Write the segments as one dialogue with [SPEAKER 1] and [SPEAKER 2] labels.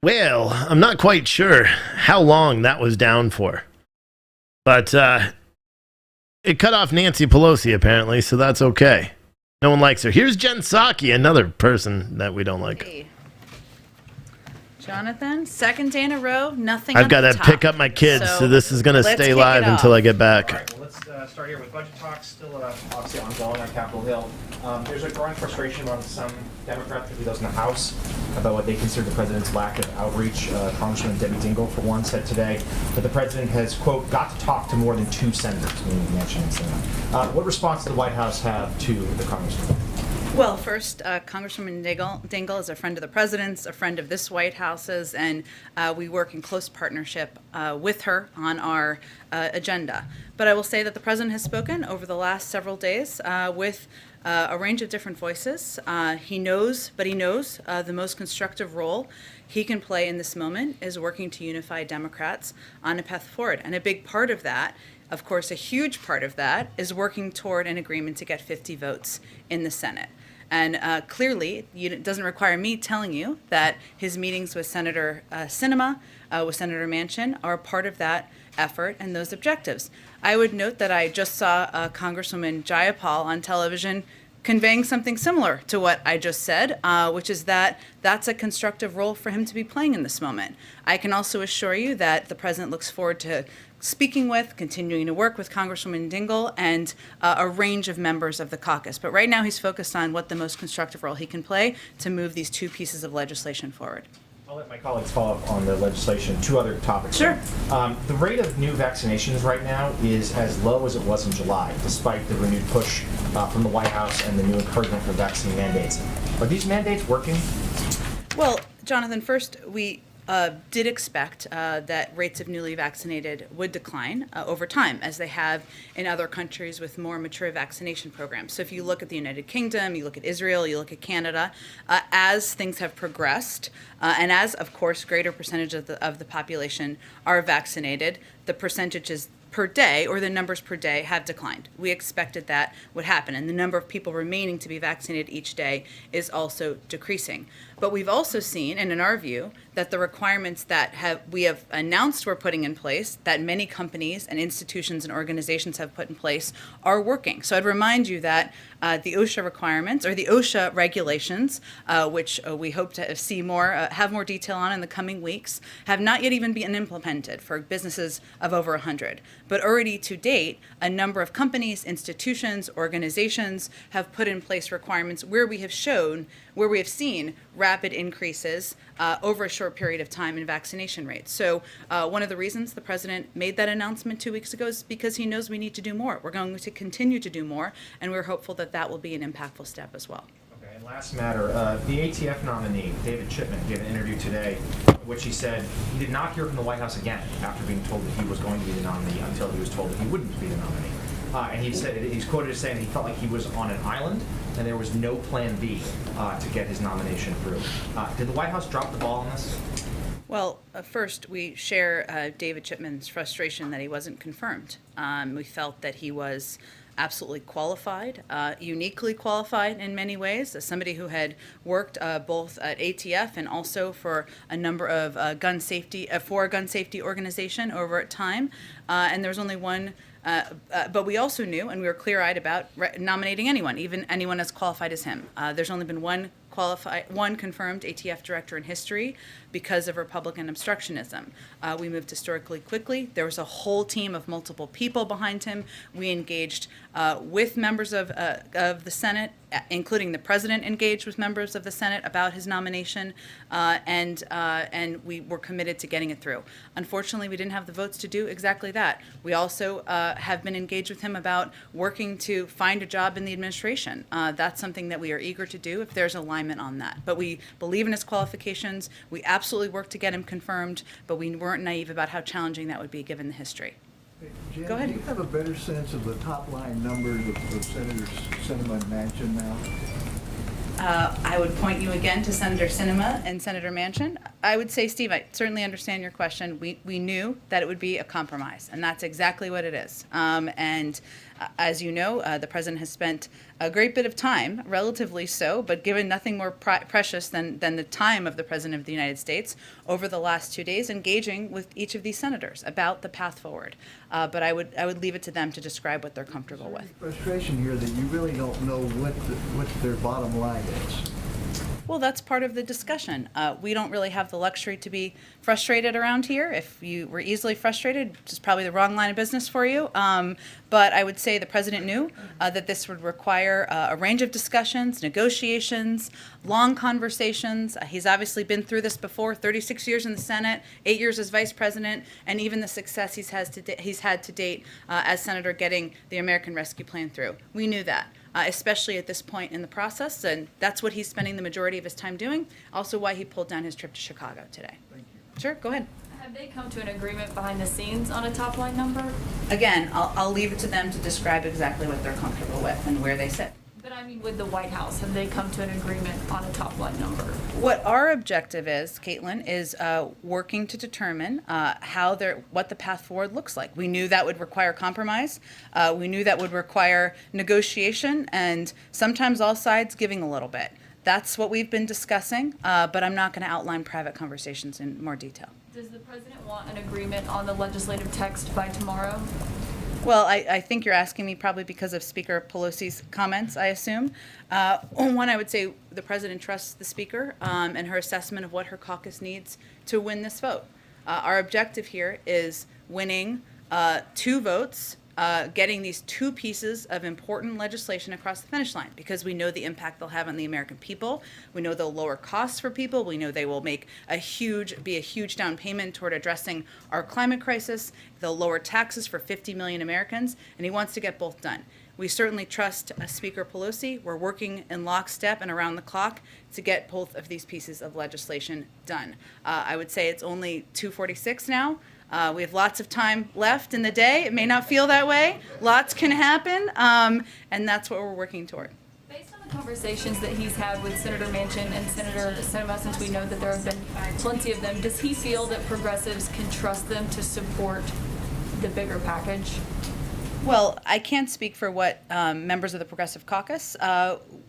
[SPEAKER 1] Well, I'm not quite sure how long that was down for. But it cut off Nancy Pelosi, apparently, so that's okay. No one likes her. Here's Jen Psaki, another person that we don't like.
[SPEAKER 2] Hey. Jonathan, second day in a row, nothing.
[SPEAKER 1] I've got to pick up my kids, so this is going to stay live until I get back.
[SPEAKER 3] All right, well, let's start here with budget talks, still obviously ongoing on Capitol Hill. There's a growing frustration among some Democrats, particularly those in the House, about what they consider the president's lack of outreach. Congresswoman Debbie Dingell, for one, said today that the president has, quote, got to talk to more than 2 senators, meaning Manchin and Senate. What response does the White House have to the congresswoman?
[SPEAKER 2] Well, first, Congresswoman Dingell is a friend of the president's, a friend of this White House's, and we work in close partnership with her on our agenda. But I will say that the president has spoken over the last several days with a range of different voices. He knows the most constructive role he can play in this moment is working to unify Democrats on a path forward. And a big part of that, of course, a huge part of that, is working toward an agreement to get 50 votes in the Senate. And clearly, it doesn't require me telling you that his meetings with Senator Sinema, with Senator Manchin, are part of that effort and those objectives. I would note that I just saw Congresswoman Jayapal on television conveying something similar to what I just said, which is that that's a constructive role for him to be playing in this moment. I can also assure you that the president looks forward to speaking with, continuing to work with Congresswoman Dingell and a range of members of the caucus. But right now he's focused on what the most constructive role he can play to move these 2 pieces of legislation forward.
[SPEAKER 3] I'll let my colleagues follow up on the legislation. 2 other topics.
[SPEAKER 2] Sure.
[SPEAKER 3] The rate of new vaccinations right now is as low as it was in July, despite the renewed push from the White House and the new encouragement for vaccine mandates. Are these mandates working?
[SPEAKER 2] Well, Jonathan, first, we did expect that rates of newly vaccinated would decline over time, as they have in other countries with more mature vaccination programs. So if you look at the United Kingdom, you look at Israel, you look at Canada, as things have progressed, and as, of course, greater percentage of the population are vaccinated, the percentages per day, or the numbers per day, have declined. We expected that would happen, and the number of people remaining to be vaccinated each day is also decreasing. But we've also seen, and in our view, that the requirements that we have announced we're putting in place, that many companies and institutions and organizations have put in place, are working. So I'd remind you that the OSHA requirements, or the OSHA regulations, which we hope to have more detail on in the coming weeks, have not yet even been implemented for businesses of over 100. But already to date, a number of companies, institutions, organizations have put in place requirements where we have seen rapid increases over a short period of time in vaccination rates. So one of the reasons the president made that announcement 2 weeks ago is because he knows we need to do more. We're going to continue to do more, and we're hopeful that that will be an impactful step as well.
[SPEAKER 3] Okay, and last matter, the ATF nominee, David Chipman, gave an interview today in which he said he did not hear from the White House again after being told that he was going to be the nominee until he was told that he wouldn't be the nominee. And he's quoted as saying he felt like he was on an island and there was no plan B to get his nomination through. Did the White House drop the ball on this?
[SPEAKER 2] Well, first, we share David Chipman's frustration that he wasn't confirmed. We felt that he was absolutely qualified, uniquely qualified in many ways, as somebody who had worked both at ATF and also for a number of gun safety organization over time. And there was only one. But we also knew, and we were clear-eyed about nominating anyone, even anyone as qualified as him. There's only been one confirmed ATF director in history because of Republican obstructionism. We moved historically quickly. There was a whole team of multiple people behind him. We engaged with members of the Senate, including the president engaged with members of the Senate about his nomination, and we were committed to getting it through. Unfortunately, we didn't have the votes to do exactly that. We also have been engaged with him about working to find a job in the administration. That's something that we are eager to do if there's alignment on that. But we believe in his qualifications. We absolutely worked to get him confirmed, but we weren't naive about how challenging that would be given the history.
[SPEAKER 4] Jan,
[SPEAKER 2] Go ahead.
[SPEAKER 4] Do you have a better sense of the top-line numbers of Senators Sinema and Manchin now?
[SPEAKER 2] I would point you again to Senator Sinema and Senator Manchin. I would say, Steve, I certainly understand your question. We knew that it would be a compromise, and that's exactly what it is. And as you know, the president has spent a great bit of time, relatively so, but given nothing more precious than the time of the President of the United States over the last 2 days, engaging with each of these senators about the path forward. But I would leave it to them to describe what they're comfortable with.
[SPEAKER 4] Frustration here that you really don't know what their bottom line is.
[SPEAKER 2] Well, that's part of the discussion. We don't really have the luxury to be frustrated around here. If you were easily frustrated, which is probably the wrong line of business for you. But I would say the president knew that this would require a range of discussions, negotiations, long conversations. He's obviously been through this before, 36 years in the Senate, 8 years as vice president, and even the success he's had to date as senator getting the American Rescue Plan through. We knew that. Especially at this point in the process, and that's what he's spending the majority of his time doing. Also why he pulled down his trip to Chicago today.
[SPEAKER 4] Thank you.
[SPEAKER 2] Sure, go ahead.
[SPEAKER 5] Have they come to an agreement behind the scenes on a top line number?
[SPEAKER 2] Again, I'll leave it to them to describe exactly what they're comfortable with and where they sit.
[SPEAKER 5] But I mean, with the White House, have they come to an agreement on a top line number?
[SPEAKER 2] What our objective is, Caitlin, is working to determine what the path forward looks like. We knew that would require compromise. We knew that would require negotiation, and sometimes all sides giving a little bit. That's what we've been discussing, but I'm not going to outline private conversations in more detail.
[SPEAKER 5] Does the president want an agreement on the legislative text by tomorrow?
[SPEAKER 2] Well, I think you're asking me probably because of Speaker Pelosi's comments, I assume. One, I would say the president trusts the Speaker and her assessment of what her caucus needs to win this vote. Our objective here is winning 2 votes, getting these 2 pieces of important legislation across the finish line, because we know the impact they'll have on the American people. We know they'll lower costs for people. We know they will be a huge down payment toward addressing our climate crisis. They'll lower taxes for 50 million Americans, and he wants to get both done. We certainly trust Speaker Pelosi. We're working in lockstep and around the clock to get both of these pieces of legislation done. I would say it's only 2:46 now. We have lots of time left in the day. It may not feel that way. Lots can happen, and that's what we're working toward.
[SPEAKER 5] Based on the conversations that he's had with Senator Manchin and Senator Sinema, since we know that there have been plenty of them, does he feel that progressives can trust them to support the bigger package?
[SPEAKER 2] Well, I can't speak for what members of the Progressive Caucus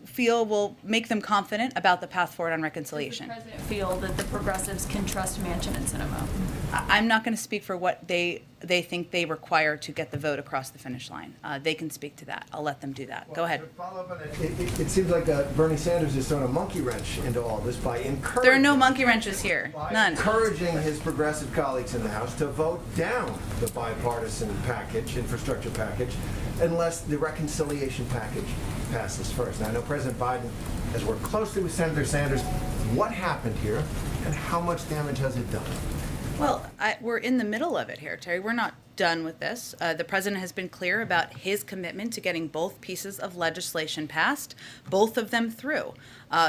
[SPEAKER 2] feel will make them confident about the path forward on reconciliation.
[SPEAKER 5] Does the president feel that the progressives can trust Manchin and Sinema?
[SPEAKER 2] I'm not going to speak for what they think they require to get the vote across the finish line. They can speak to that. I'll let them do that. Go ahead.
[SPEAKER 6] To follow up on it, it seems like Bernie Sanders is throwing a monkey wrench into all this by encouraging.
[SPEAKER 2] There are no monkey wrenches here. None.
[SPEAKER 6] Encouraging his progressive colleagues in the House to vote down the bipartisan package, infrastructure package, unless the reconciliation package passes first. Now, I know President Biden has worked closely with Senator Sanders. What happened here, and how much damage has it done?
[SPEAKER 2] Well, we're in the middle of it here, Terry. We're not done with this. The president has been clear about his commitment to getting both pieces of legislation passed, both of them through.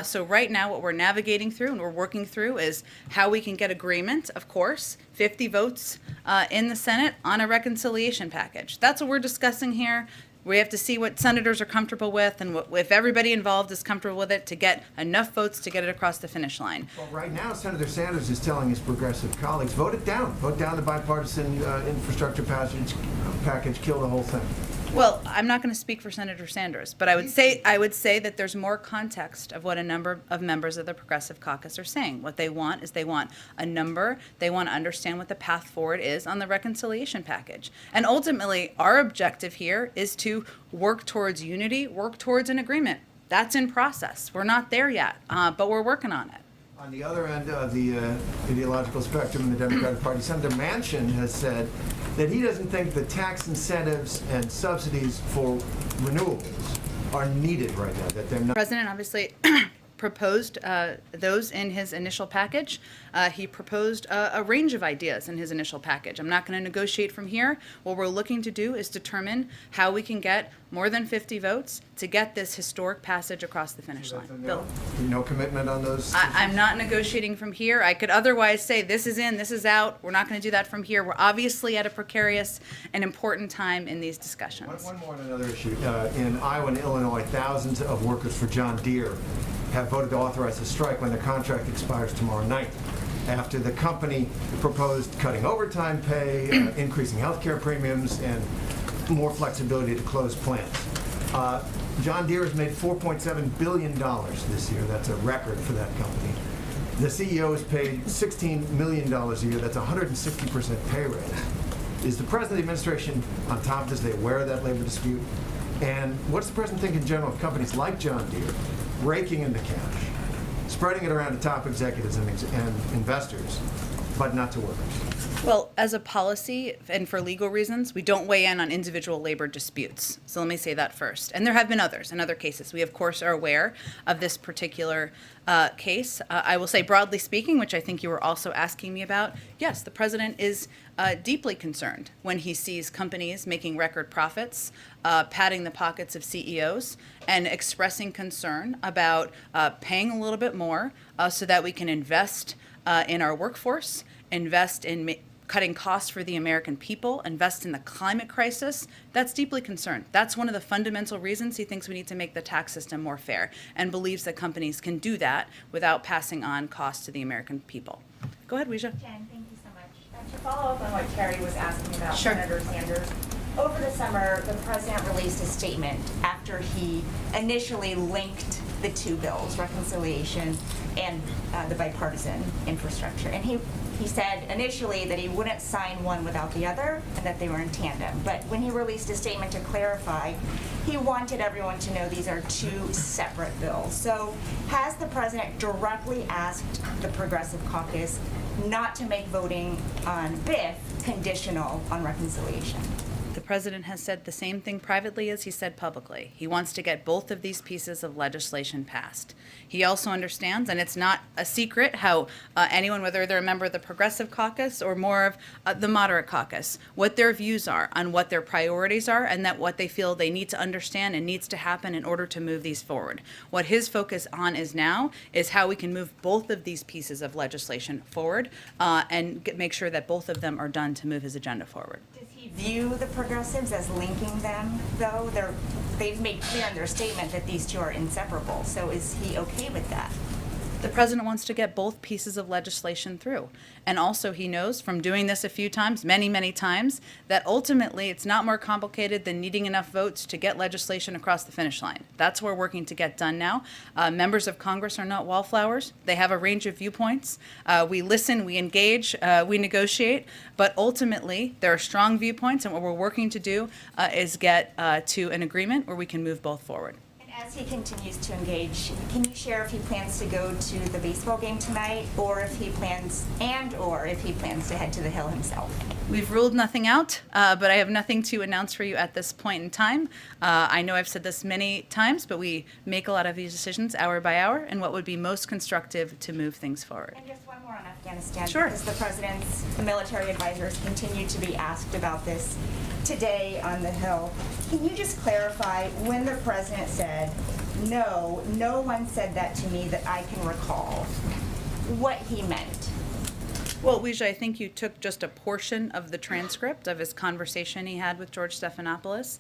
[SPEAKER 2] So right now what we're navigating through and we're working through is how we can get agreement, of course, 50 votes in the Senate on a reconciliation package. That's what we're discussing here. We have to see what senators are comfortable with and if everybody involved is comfortable with it to get enough votes to get it across the finish line.
[SPEAKER 6] Well, right now, Senator Sanders is telling his progressive colleagues, vote it down. Vote down the bipartisan infrastructure package, kill the whole thing.
[SPEAKER 2] Well, I'm not going to speak for Senator Sanders, but I would say that there's more context of what a number of members of the Progressive Caucus are saying. What they want is they want a number. They want to understand what the path forward is on the reconciliation package. And ultimately, our objective here is to work towards unity, work towards an agreement. That's in process. We're not there yet, but we're working on it.
[SPEAKER 6] On the other end of the ideological spectrum in the Democratic Party, Senator Manchin has said that he doesn't think the tax incentives and subsidies for renewables are needed right now, that they're not.
[SPEAKER 2] The president obviously proposed those in his initial package. He proposed a range of ideas in his initial package. I'm not going to negotiate from here. What we're looking to do is determine how we can get more than 50 votes to get this historic passage across the finish line. Bill?
[SPEAKER 6] No commitment on those?
[SPEAKER 2] I'm not negotiating from here. I could otherwise say this is in, this is out. We're not going to do that from here. We're obviously at a precarious and important time in these discussions.
[SPEAKER 6] One more on another issue. In Iowa and Illinois, thousands of workers for John Deere have voted to authorize a strike when their contract expires tomorrow night, after the company proposed cutting overtime pay, increasing health care premiums, and more flexibility to close plants. John Deere has made $4.7 billion this year. That's a record for that company. The CEO is paid $16 million a year. That's a 160% pay raise. Is the president of the administration on top of this? Are they aware of that labor dispute? And what's the president think in general of companies like John Deere raking in the cash, spreading it around to top executives and investors, but not to workers?
[SPEAKER 2] Well, as a policy and for legal reasons, we don't weigh in on individual labor disputes. So let me say that first. And there have been others in other cases. We, of course, are aware of this particular case. I will say, broadly speaking, which I think you were also asking me about, yes, the president is deeply concerned when he sees companies making record profits, padding the pockets of CEOs, and expressing concern about paying a little bit more so that we can invest in our workforce, invest in cutting costs for the American people, invest in the climate crisis. That's deeply concerned. That's one of the fundamental reasons he thinks we need to make the tax system more fair and believes that companies can do that without passing on costs to the American people. Go ahead, Weijia.
[SPEAKER 7] Jen, thank you so much. To follow up on what Terry was asking about,
[SPEAKER 2] Sure.
[SPEAKER 7] Senator Sanders, over the summer, the president released a statement after he initially linked the two bills, reconciliation and the bipartisan infrastructure. And he said initially that he wouldn't sign one without the other and that they were in tandem. But when he released a statement to clarify, he wanted everyone to know these are two separate bills. So has the president directly asked the Progressive Caucus not to make voting on BIF conditional on reconciliation?
[SPEAKER 2] The president has said the same thing privately as he said publicly. He wants to get both of these pieces of legislation passed. He also understands, and it's not a secret, how anyone, whether they're a member of the Progressive Caucus or more of the Moderate Caucus, what their views are on what their priorities are and that what they feel they need to understand and needs to happen in order to move these forward. What his focus on is now is how we can move both of these pieces of legislation forward and make sure that both of them are done to move his agenda forward.
[SPEAKER 7] Does he view the progressives as linking them, though? They've made clear in their statement that these two are inseparable. So is he okay with that?
[SPEAKER 2] The president wants to get both pieces of legislation through. And also he knows from doing this a few times, many, many times, that ultimately it's not more complicated than needing enough votes to get legislation across the finish line. That's what we're working to get done now. Members of Congress are not wallflowers. They have a range of viewpoints. We listen, we engage, we negotiate, but ultimately there are strong viewpoints, and what we're working to do is get to an agreement where we can move both forward.
[SPEAKER 7] As he continues to engage, can you share if he plans to go to the baseball game tonight, or if he plans to head to the Hill himself?
[SPEAKER 2] We've ruled nothing out, but I have nothing to announce for you at this point in time. I know I've said this many times, but we make a lot of these decisions hour by hour and what would be most constructive to move things forward.
[SPEAKER 7] And just one more on Afghanistan,
[SPEAKER 2] Sure.
[SPEAKER 7] because the military advisors continue to be asked about this today on the Hill. Can you just clarify when the president said, no one said that to me that I can recall, what he meant?
[SPEAKER 2] Well, Weijia, I think you took just a portion of the transcript of his conversation he had with George Stephanopoulos.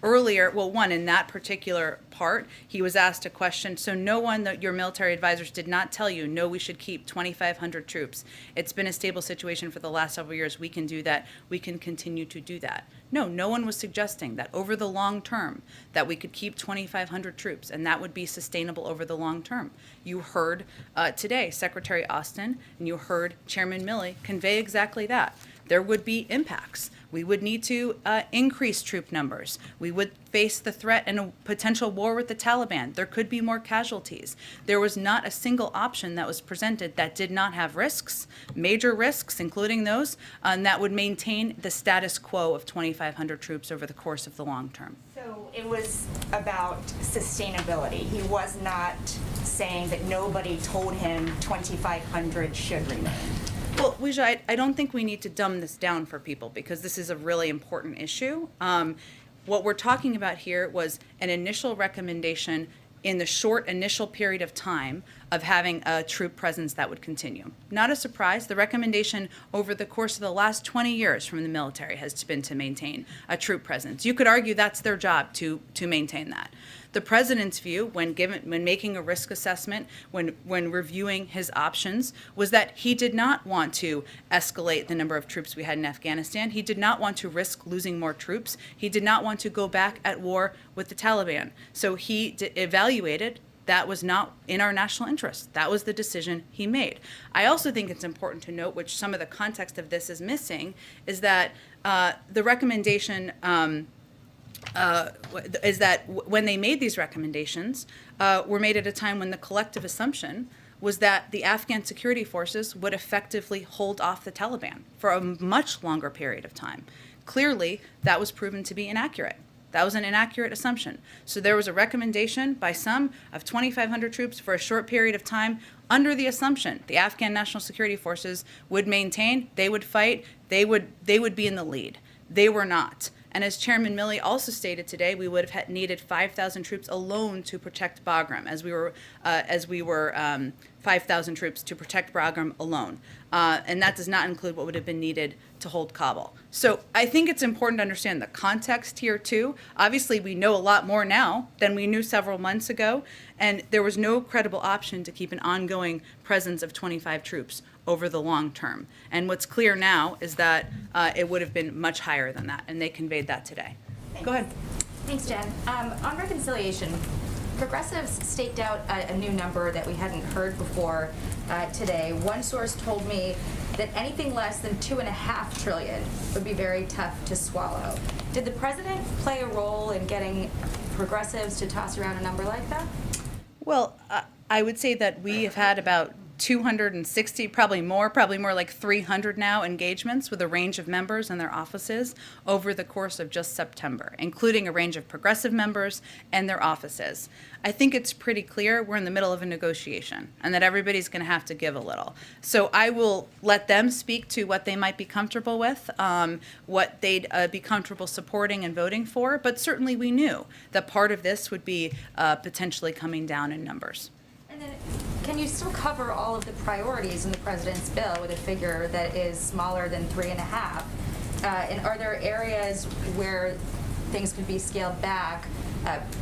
[SPEAKER 2] Earlier, in that particular part, he was asked a question. So no one that your military advisors did not tell you, no, we should keep 2,500 troops. It's been a stable situation for the last several years. We can do that. We can continue to do that. No one was suggesting that over the long term that we could keep 2,500 troops and that would be sustainable over the long term. You heard today Secretary Austin and you heard Chairman Milley convey exactly that. There would be impacts. We would need to increase troop numbers. We would face the threat and a potential war with the Taliban. There could be more casualties. There was not a single option that was presented that did not have risks, major risks, including those, and that would maintain the status quo of 2,500 troops over the course of the long term.
[SPEAKER 7] So it was about sustainability. He was not saying that nobody told him 2,500 should remain.
[SPEAKER 2] Well, Weijia, I don't think we need to dumb this down for people because this is a really important issue. What we're talking about here was an initial recommendation in the short initial period of time of having a troop presence that would continue. Not a surprise, the recommendation over the course of the last 20 years from the military has been to maintain a troop presence. You could argue that's their job to maintain that. The president's view, when making a risk assessment, when reviewing his options, was that he did not want to escalate the number of troops we had in Afghanistan. He did not want to risk losing more troops. He did not want to go back at war with the Taliban. So he evaluated that was not in our national interest. That was the decision he made. I also think it's important to note, which some of the context of this is missing, is that the recommendation is that when they made these recommendations, were made at a time when the collective assumption was that the Afghan security forces would effectively hold off the Taliban for a much longer period of time. Clearly, that was proven to be inaccurate. That was an inaccurate assumption. So there was a recommendation by some of 2,500 troops for a short period of time under the assumption the Afghan National Security Forces would maintain, they would fight, they would be in the lead. They were not. And as Chairman Milley also stated today, we would have needed 5,000 troops alone to protect Bagram, as we were 5,000 troops to protect Bagram alone. And that does not include what would have been needed to hold Kabul. So I think it's important to understand the context here too. Obviously, we know a lot more now than we knew several months ago, and there was no credible option to keep an ongoing presence of 25 troops over the long term. And what's clear now is that it would have been much higher than that, and they conveyed that today. Go ahead.
[SPEAKER 7] Thanks, Jen. On reconciliation, progressives staked out a new number that we hadn't heard before today. One source told me that anything less than $2.5 trillion would be very tough to swallow. Did the president play a role in getting progressives to toss around a number like that?
[SPEAKER 2] Well, I would say that we have had about 260, probably more like 300 now engagements with a range of members and their offices over the course of just September, including a range of progressive members and their offices. I think it's pretty clear we're in the middle of a negotiation and that everybody's going to have to give a little. So I will let them speak to what they might be comfortable with, what they'd be comfortable supporting and voting for, but certainly we knew that part of this would be potentially coming down in numbers.
[SPEAKER 7] And then, can you still cover all of the priorities in the president's bill with a figure that is smaller than 3.5? And are there areas where things could be scaled back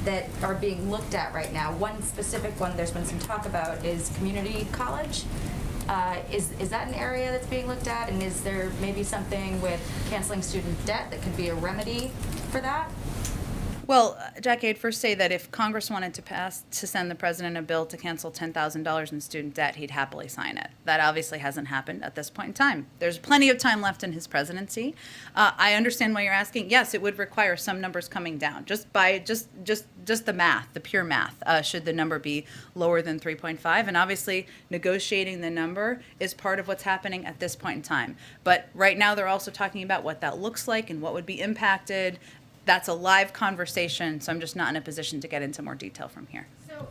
[SPEAKER 7] that are being looked at right now? One specific one there's been some talk about is community college. Is that an area that's being looked at? And is there maybe something with canceling student debt that could be a remedy for that?
[SPEAKER 2] Well, Jackie, I'd first say that if Congress wanted to send the president a bill to cancel $10,000 in student debt, he'd happily sign it. That obviously hasn't happened at this point in time. There's plenty of time left in his presidency. I understand why you're asking. Yes, it would require some numbers coming down, just the math, the pure math. Should the number be lower than 3.5? And obviously, negotiating the number is part of what's happening at this point in time. But right now, they're also talking about what that looks like and what would be impacted. That's a live conversation, so I'm just not in a position to get into more detail from here.
[SPEAKER 7] So,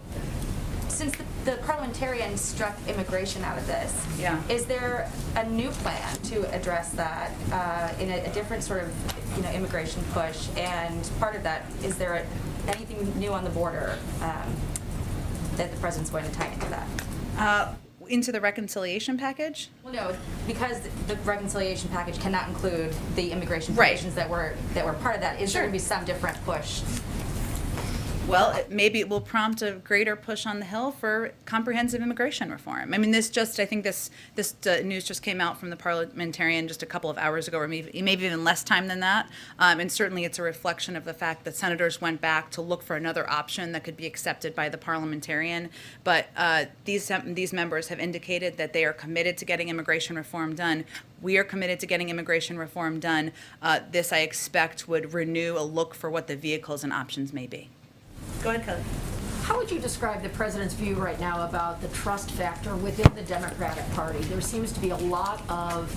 [SPEAKER 7] since the parliamentarians struck immigration out of this,
[SPEAKER 2] Yeah.
[SPEAKER 7] is there a new plan to address that in a different sort of immigration push? And part of that, is there anything new on the border that the president's going to tie into that?
[SPEAKER 2] Into the reconciliation package?
[SPEAKER 7] Well, no, because the reconciliation package cannot include the immigration
[SPEAKER 2] Right.
[SPEAKER 7] provisions that were part of that. Is
[SPEAKER 2] Sure.
[SPEAKER 7] there going to be some different push?
[SPEAKER 2] Well, maybe it will prompt a greater push on the Hill for comprehensive immigration reform. I mean, I think this news just came out from the parliamentarian just a couple of hours ago, or maybe even less time than that. And certainly it's a reflection of the fact that senators went back to look for another option that could be accepted by the parliamentarian. But these members have indicated that they are committed to getting immigration reform done. We are committed to getting immigration reform done. This, I expect, would renew a look for what the vehicles and options may be. Go ahead, Kelly.
[SPEAKER 8] How would you describe the president's view right now about the trust factor within the Democratic Party? There seems to be a lot of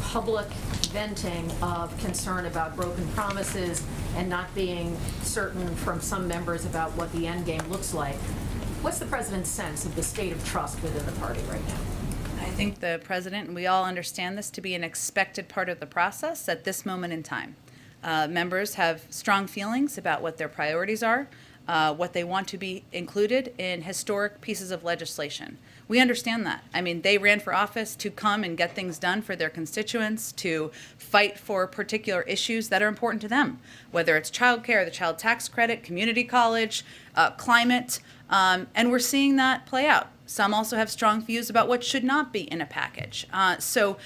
[SPEAKER 8] public venting of concern about broken promises and not being certain from some members about what the end game looks like. What's the president's sense of the state of trust within the party right now?
[SPEAKER 2] I think the president, and we all understand this to be an expected part of the process at this moment in time. Members have strong feelings about what their priorities are. what they want to be included in historic pieces of legislation. We understand that. I mean, they ran for office to come and get things done for their constituents, to fight for particular issues that are important to them, whether it's childcare, the child tax credit, community college, climate, and we're seeing that play out. Some also have strong views about what should not be in a package. So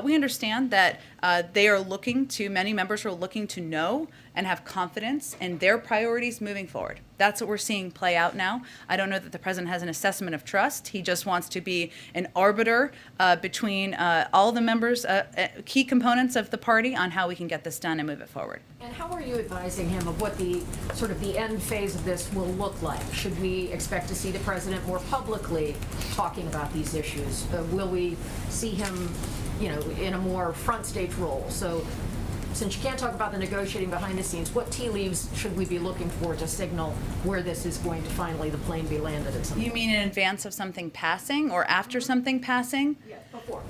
[SPEAKER 2] we understand that many members are looking to know and have confidence in their priorities moving forward. That's what we're seeing play out now. I don't know that the president has an assessment of trust. He just wants to be an arbiter between all the members, key components of the party on how we can get this done and move it forward.
[SPEAKER 8] And how are you advising him of what the sort of the end phase of this will look like? Should we expect to see the president more publicly talking about these issues? Will we see him, in a more front stage role? So since you can't talk about the negotiating behind the scenes, what tea leaves should we be looking for to signal where this is going to finally, the plane be landed at some point?
[SPEAKER 2] You mean in advance of something passing or after something passing?
[SPEAKER 8] Yeah,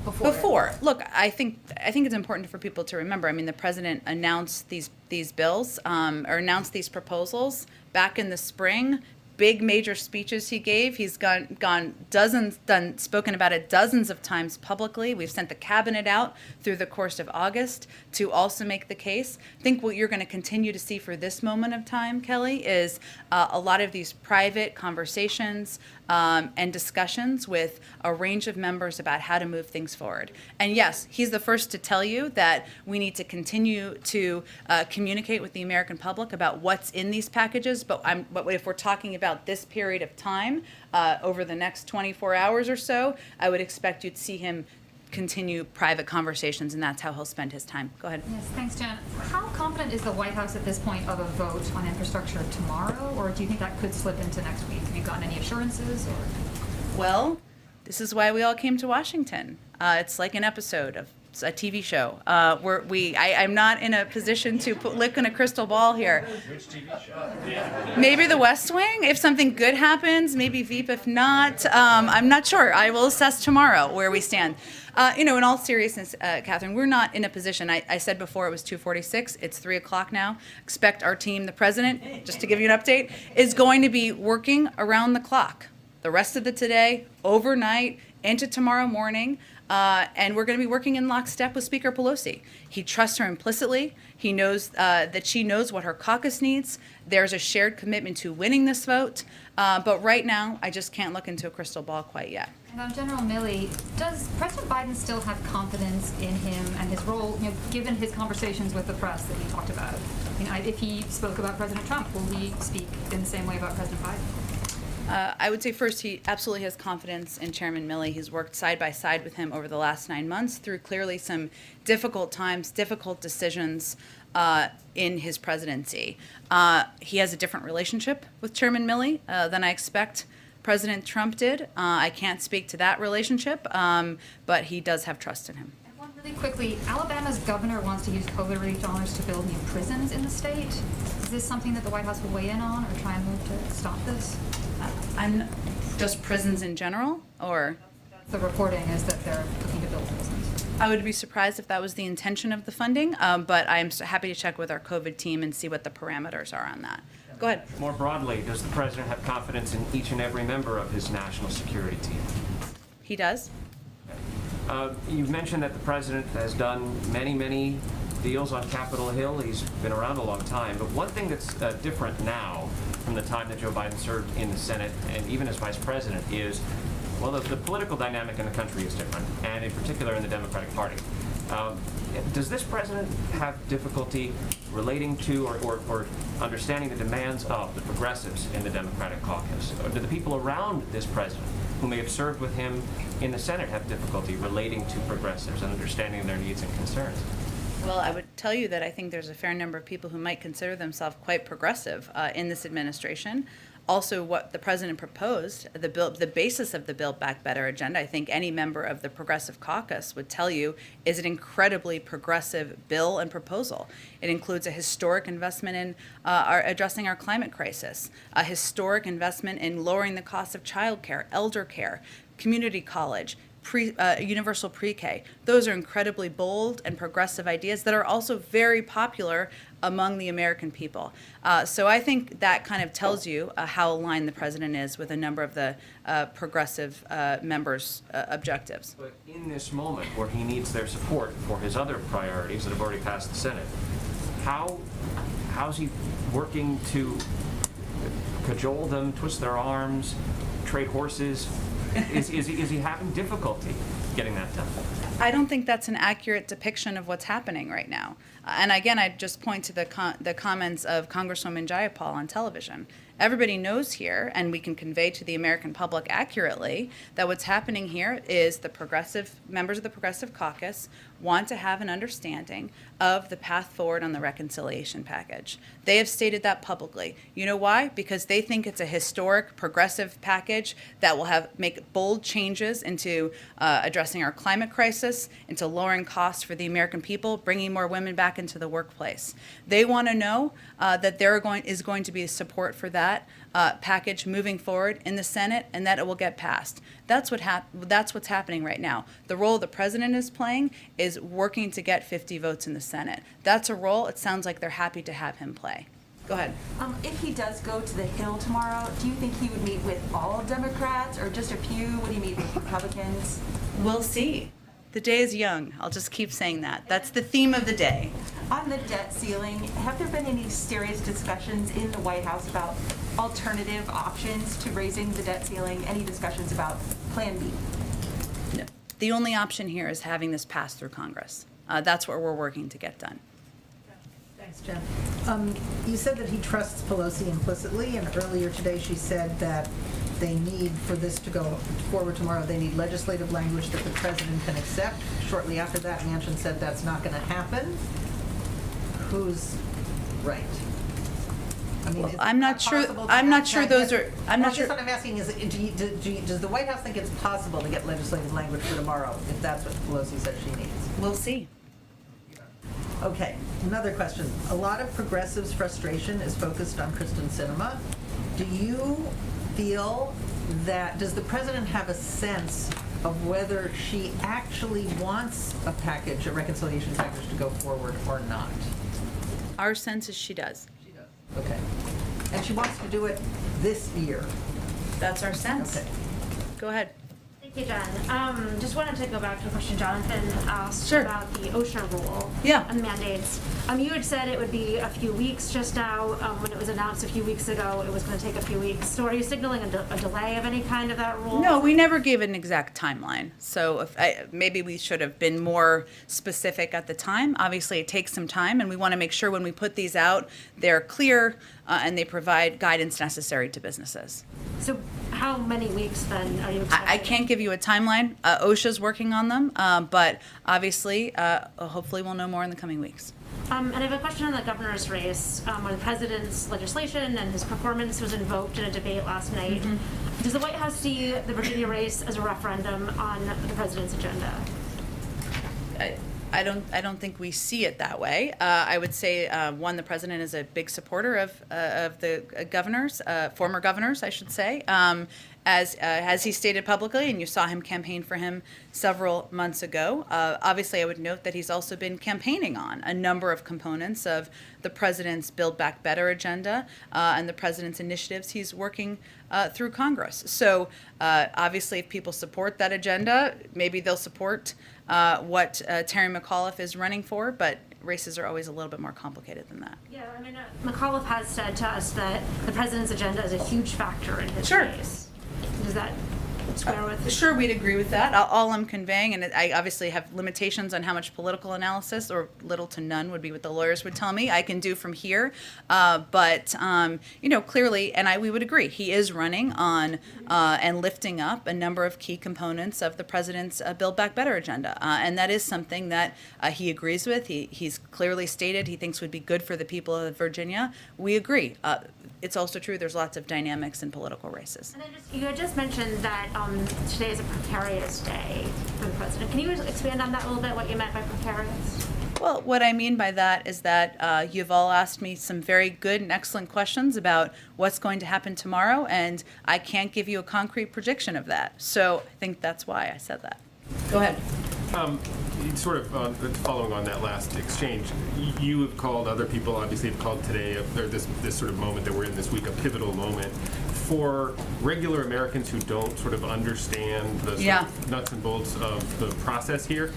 [SPEAKER 2] Before. Look, I think it's important for people to remember. I mean, the president announced these bills or announced these proposals back in the spring. Big major speeches he gave. He's spoken about it dozens of times publicly. We've sent the cabinet out through the course of August to also make the case. I think what you're going to continue to see for this moment of time, Kelly, is a lot of these private conversations and discussions with a range of members about how to move things forward. And yes, he's the first to tell you that we need to continue to communicate with the American public about what's in these packages. But if we're talking about this period of time, over the next 24 hours or so, I would expect you to see him continue private conversations, and that's how he'll spend his time. Go ahead.
[SPEAKER 9] Yes, thanks, Jen. How confident is the White House at this point of a vote on infrastructure tomorrow, or do you think that could slip into next week? Have you gotten any assurances? Or?
[SPEAKER 2] Well, this is why we all came to Washington. It's like an episode of a TV show. I'm not in a position to look in a crystal ball here.
[SPEAKER 3] Which TV show?
[SPEAKER 2] Maybe The West Wing. If something good happens, maybe Veep. If not, I'm not sure. I will assess tomorrow where we stand. In all seriousness, Catherine, we're not in a position. I said before it was 2:46. It's 3 o'clock now. Expect our team, the president, just to give you an update, is going to be working around the clock the rest of the today, overnight, into tomorrow morning. And we're going to be working in lockstep with Speaker Pelosi. He trusts her implicitly. He knows that she knows what her caucus needs. There's a shared commitment to winning this vote. But right now, I just can't look into a crystal ball quite yet.
[SPEAKER 9] And General Milley, does President Biden still have confidence in him and his role, given his conversations with the press that he talked about? If he spoke about President Trump, will he speak in the same way about President Biden?
[SPEAKER 2] I would say first, he absolutely has confidence in Chairman Milley. He's worked side by side with him over the last 9 months through clearly some difficult times, difficult decisions in his presidency. He has a different relationship with Chairman Milley than I expect President Trump did. I can't speak to that relationship, but he does have trust in him.
[SPEAKER 9] And one really quickly, Alabama's governor wants to use COVID relief dollars to build new prisons in the state. Is this something that the White House will weigh in on or try and move to stop this?
[SPEAKER 2] I'm just prisons in general, or?
[SPEAKER 9] The reporting is that they're looking to build prisons.
[SPEAKER 2] I would be surprised if that was the intention of the funding, but I'm happy to check with our COVID team and see what the parameters are on that. Go ahead.
[SPEAKER 10] More broadly, does the president have confidence in each and every member of his national security team?
[SPEAKER 2] He does.
[SPEAKER 10] You've mentioned that the president has done many deals on Capitol Hill. He's been around a long time. But one thing that's different now from the time that Joe Biden served in the Senate and even as vice president is, well, the political dynamic in the country is different, and in particular in the Democratic Party. Does this president have difficulty relating to or understanding the demands of the progressives in the Democratic caucus? Or do the people around this president who may have served with him in the Senate have difficulty relating to progressives and understanding their needs and concerns?
[SPEAKER 2] Well, I would tell you that I think there's a fair number of people who might consider themselves quite progressive in this administration. Also, what the president proposed, the basis of the Build Back Better agenda, I think any member of the Progressive Caucus would tell you, is an incredibly progressive bill and proposal. It includes a historic investment in addressing our climate crisis, a historic investment in lowering the cost of childcare, elder care, community college, universal pre-K. Those are incredibly bold and progressive ideas that are also very popular among the American people. So I think that kind of tells you how aligned the president is with a number of the progressive members' objectives.
[SPEAKER 10] But in this moment where he needs their support for his other priorities that have already passed the Senate, how's he working to cajole them, twist their arms, trade horses? Is he having difficulty getting that done?
[SPEAKER 2] I don't think that's an accurate depiction of what's happening right now. And again, I'd just point to the comments of Congresswoman Jayapal on television. Everybody knows here, and we can convey to the American public accurately, that what's happening here is the members of the Progressive Caucus want to have an understanding of the path forward on the reconciliation package. They have stated that publicly. You know why? Because they think it's a historic progressive package that will make bold changes into addressing our climate crisis, into lowering costs for the American people, bringing more women back into the workplace. They want to know that there is going to be support for that package moving forward in the Senate, and that it will get passed. That's what's happening right now. The role the president is playing is working to get 50 votes in the Senate. That's a role it sounds like they're happy to have him play. Go ahead.
[SPEAKER 7] If he does go to the Hill tomorrow, do you think he would meet with all Democrats or just a few? Would he meet with Republicans?
[SPEAKER 2] We'll see. The day is young. I'll just keep saying that. That's the theme of the day.
[SPEAKER 7] On the debt ceiling, have there been any serious discussions in the White House about alternative options to raising the debt ceiling? Any discussions about Plan B?
[SPEAKER 2] No. The only option here is having this pass through Congress. That's what we're working to get done.
[SPEAKER 11] Thanks, Jen. You said that he trusts Pelosi implicitly, and earlier today she said that they need, for this to go forward tomorrow, they need legislative language that the president can accept. Shortly after that, Manchin said that's not going to happen. Who's right? I mean,
[SPEAKER 2] Well, I'm not sure. I'm not sure those are. I'm not sure.
[SPEAKER 11] What I'm asking is, does the White House think it's possible to get legislative language for tomorrow if that's what Pelosi says she needs?
[SPEAKER 2] We'll see.
[SPEAKER 11] Okay, another question. A lot of progressives' frustration is focused on Kristen Sinema. Do you feel that, does the president have a sense of whether she actually wants a package, a reconciliation package, to go forward or not?
[SPEAKER 2] Our sense is she does.
[SPEAKER 11] She does. Okay. And she wants to do it this year.
[SPEAKER 2] That's our sense.
[SPEAKER 11] Okay.
[SPEAKER 2] Go ahead.
[SPEAKER 12] Thank you, Jen. Just wanted to go back to a question Jonathan asked about the OSHA rule and mandates. You had said it would be a few weeks just now. When it was announced a few weeks ago, it was going to take a few weeks. So are you signaling a delay of any kind of that rule?
[SPEAKER 2] No, we never gave an exact timeline. So maybe we should have been more specific at the time. Obviously, it takes some time, and we want to make sure when we put these out, they're clear and they provide guidance necessary to businesses.
[SPEAKER 12] So how many weeks then are you expecting?
[SPEAKER 2] I can't give you a timeline. OSHA's working on them, but obviously, hopefully we'll know more in the coming weeks.
[SPEAKER 12] And I have a question on the governor's race. When the president's legislation and his performance was invoked in a debate last night, does the White House see the Virginia race as a referendum on the president's agenda?
[SPEAKER 2] I don't think we see it that way. I would say, one, the president is a big supporter of the governors, former governors, I should say, as he stated publicly, and you saw him campaign for him several months ago. Obviously, I would note that he's also been campaigning on a number of components of the president's Build Back Better agenda and the president's initiatives he's working through Congress. So obviously, if people support that agenda, maybe they'll support what Terry McAuliffe is running for, but races are always a little bit more complicated than that.
[SPEAKER 12] Yeah, I mean, McAuliffe has said to us that the president's agenda is a huge factor in his race. Does that square with?
[SPEAKER 2] Sure, we'd agree with that. All I'm conveying, and I obviously have limitations on how much political analysis, or little to none would be what the lawyers would tell me I can do from here. But clearly, and we would agree, he is running on and lifting up a number of key components of the president's Build Back Better agenda. And that is something that he agrees with. He's clearly stated he thinks would be good for the people of Virginia. We agree. It's also true there's lots of dynamics in political races.
[SPEAKER 12] And then you had just mentioned that today is a precarious day for the president. Can you expand on that a little bit, what you meant by precarious?
[SPEAKER 2] Well, what I mean by that is that you've all asked me some very good and excellent questions about what's going to happen tomorrow, and I can't give you a concrete prediction of that. So I think that's why I said that. Go ahead.
[SPEAKER 13] Sort of following on that last exchange, you have called, other people obviously have called today, this sort of moment that we're in this week, a pivotal moment for regular Americans who don't sort of understand the sort of nuts and bolts of the process here.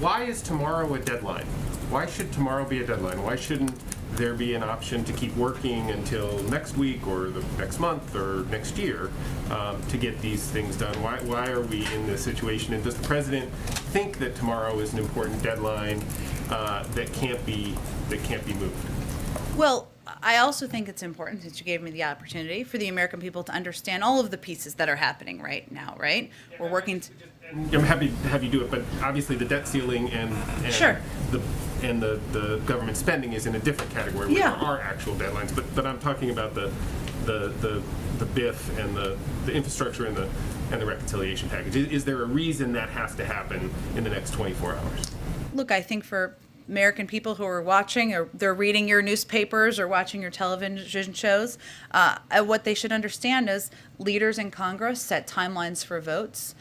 [SPEAKER 13] Why is tomorrow a deadline? Why should tomorrow be a deadline? Why shouldn't there be an option to keep working until next week or the next month or next year to get these things done? Why are we in this situation? And does the president think that tomorrow is an important deadline that can't be moved?
[SPEAKER 2] Well, I also think it's important, since you gave me the opportunity, for the American people to understand all of the pieces that are happening right now, right? We're working
[SPEAKER 13] I'm happy to have you do it, but obviously the debt ceiling and
[SPEAKER 2] sure.
[SPEAKER 13] the government spending is in a different category where there are actual deadlines. But I'm talking about the BIF and the infrastructure and the reconciliation package. Is there a reason that has to happen in the next 24 hours?
[SPEAKER 2] Look, I think for American people who are watching, or they're reading your newspapers or watching your television shows, what they should understand is leaders in Congress set timelines for votes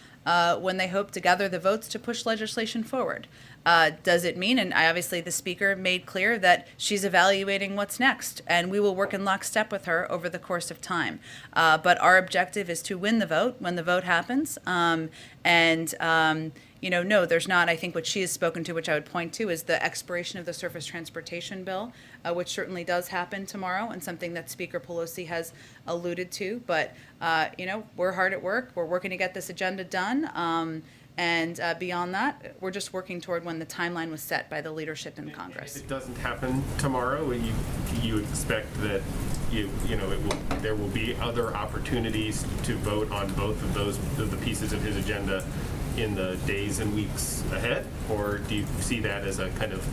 [SPEAKER 2] when they hope to gather the votes to push legislation forward. Does it mean, and obviously the Speaker made clear that she's evaluating what's next, and we will work in lockstep with her over the course of time. But our objective is to win the vote when the vote happens. No, there's not. I think what she has spoken to, which I would point to, is the expiration of the surface transportation bill, which certainly does happen tomorrow, and something that Speaker Pelosi has alluded to. But, we're hard at work. We're working to get this agenda done. And beyond that, we're just working toward when the timeline was set by the leadership in Congress.
[SPEAKER 13] If it doesn't happen tomorrow, you expect that there will be other opportunities to vote on both of the pieces of his agenda in the days and weeks ahead, or do you see that as a kind of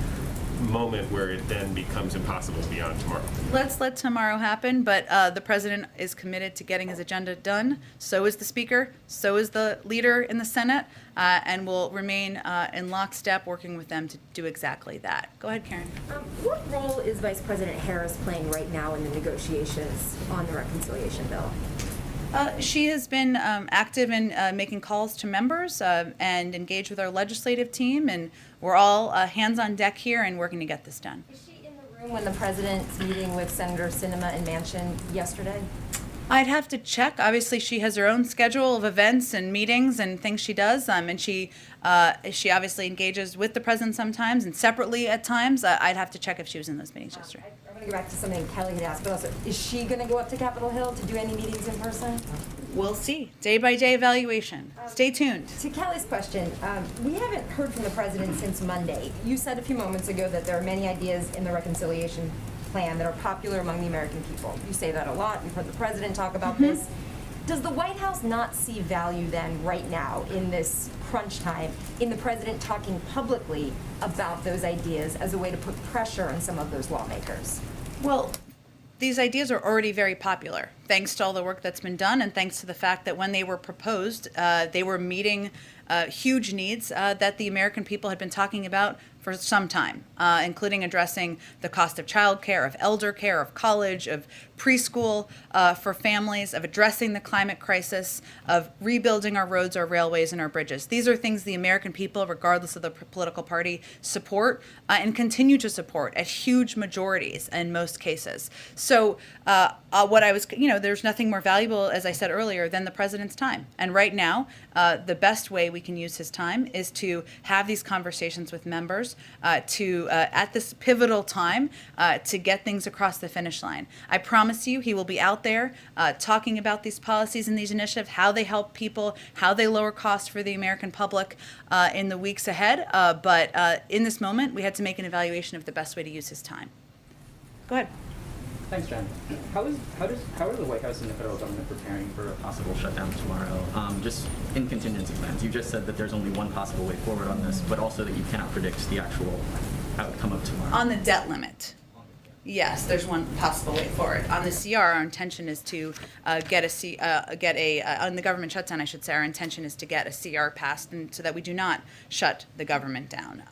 [SPEAKER 13] moment where it then becomes impossible beyond tomorrow?
[SPEAKER 2] Let's let tomorrow happen, but the president is committed to getting his agenda done. So is the Speaker, so is the leader in the Senate, and will remain in lockstep working with them to do exactly that. Go ahead, Karen.
[SPEAKER 14] What role is Vice President Harris playing right now in the negotiations on the reconciliation bill?
[SPEAKER 2] She has been active in making calls to members and engaged with our legislative team, and we're all hands on deck here and working to get this done.
[SPEAKER 14] Is she in the room when the president's meeting with Senator Sinema and Manchin yesterday?
[SPEAKER 2] I'd have to check. Obviously, she has her own schedule of events and meetings and things she does, and she obviously engages with the president sometimes and separately at times. I'd have to check if she was in those meetings yesterday.
[SPEAKER 14] I want to go back to something Kelly had asked, but also, is she going to go up to Capitol Hill to do any meetings in person?
[SPEAKER 2] We'll see. Day-by-day evaluation. Stay tuned.
[SPEAKER 14] To Kelly's question, we haven't heard from the president since Monday. You said a few moments ago that there are many ideas in the reconciliation plan that are popular among the American people. You say that a lot. We've heard the president talk about this. Does the White House not see value then, right now, in this crunch time, in the president talking publicly about those ideas as a way to put pressure on some of those lawmakers?
[SPEAKER 2] Well, these ideas are already very popular, thanks to all the work that's been done, and thanks to the fact that when they were proposed, they were meeting huge needs that the American people had been talking about for some time, including addressing the cost of childcare, of elder care, of college, of preschool for families, of addressing the climate crisis, of rebuilding our roads, our railways, and our bridges. These are things the American people, regardless of the political party, support and continue to support at huge majorities in most cases. So there's nothing more valuable, as I said earlier, than the president's time. And right now, the best way we can use his time is to have these conversations with members at this pivotal time to get things across the finish line. I promise you he will be out there talking about these policies and these initiatives, how they help people, how they lower costs for the American public in the weeks ahead. But in this moment, we had to make an evaluation of the best way to use his time. Go ahead.
[SPEAKER 15] Thanks, Jen. How are the White House and the federal government preparing for a possible shutdown tomorrow? Just in contingency plans. You just said that there's only one possible way forward on this, but also that you cannot predict the actual outcome of tomorrow.
[SPEAKER 2] On the debt limit. Yes, there's one possible way forward. On the CR, our intention is to on the government shutdown, I should say, our intention is to get a CR passed so that we do not shut the government down.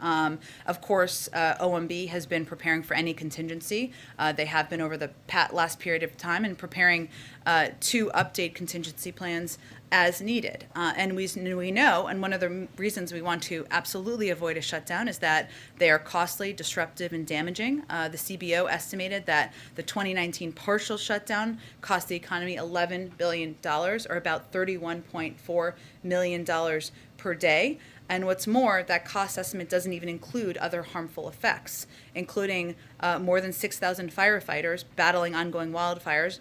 [SPEAKER 2] Of course, OMB has been preparing for any contingency. They have been over the last period of time and preparing to update contingency plans as needed. And we know, and one of the reasons we want to absolutely avoid a shutdown is that they are costly, disruptive, and damaging. The CBO estimated that the 2019 partial shutdown cost the economy $11 billion, or about $31.4 million per day. And what's more, that cost estimate doesn't even include other harmful effects, including more than 6,000 firefighters battling ongoing wildfires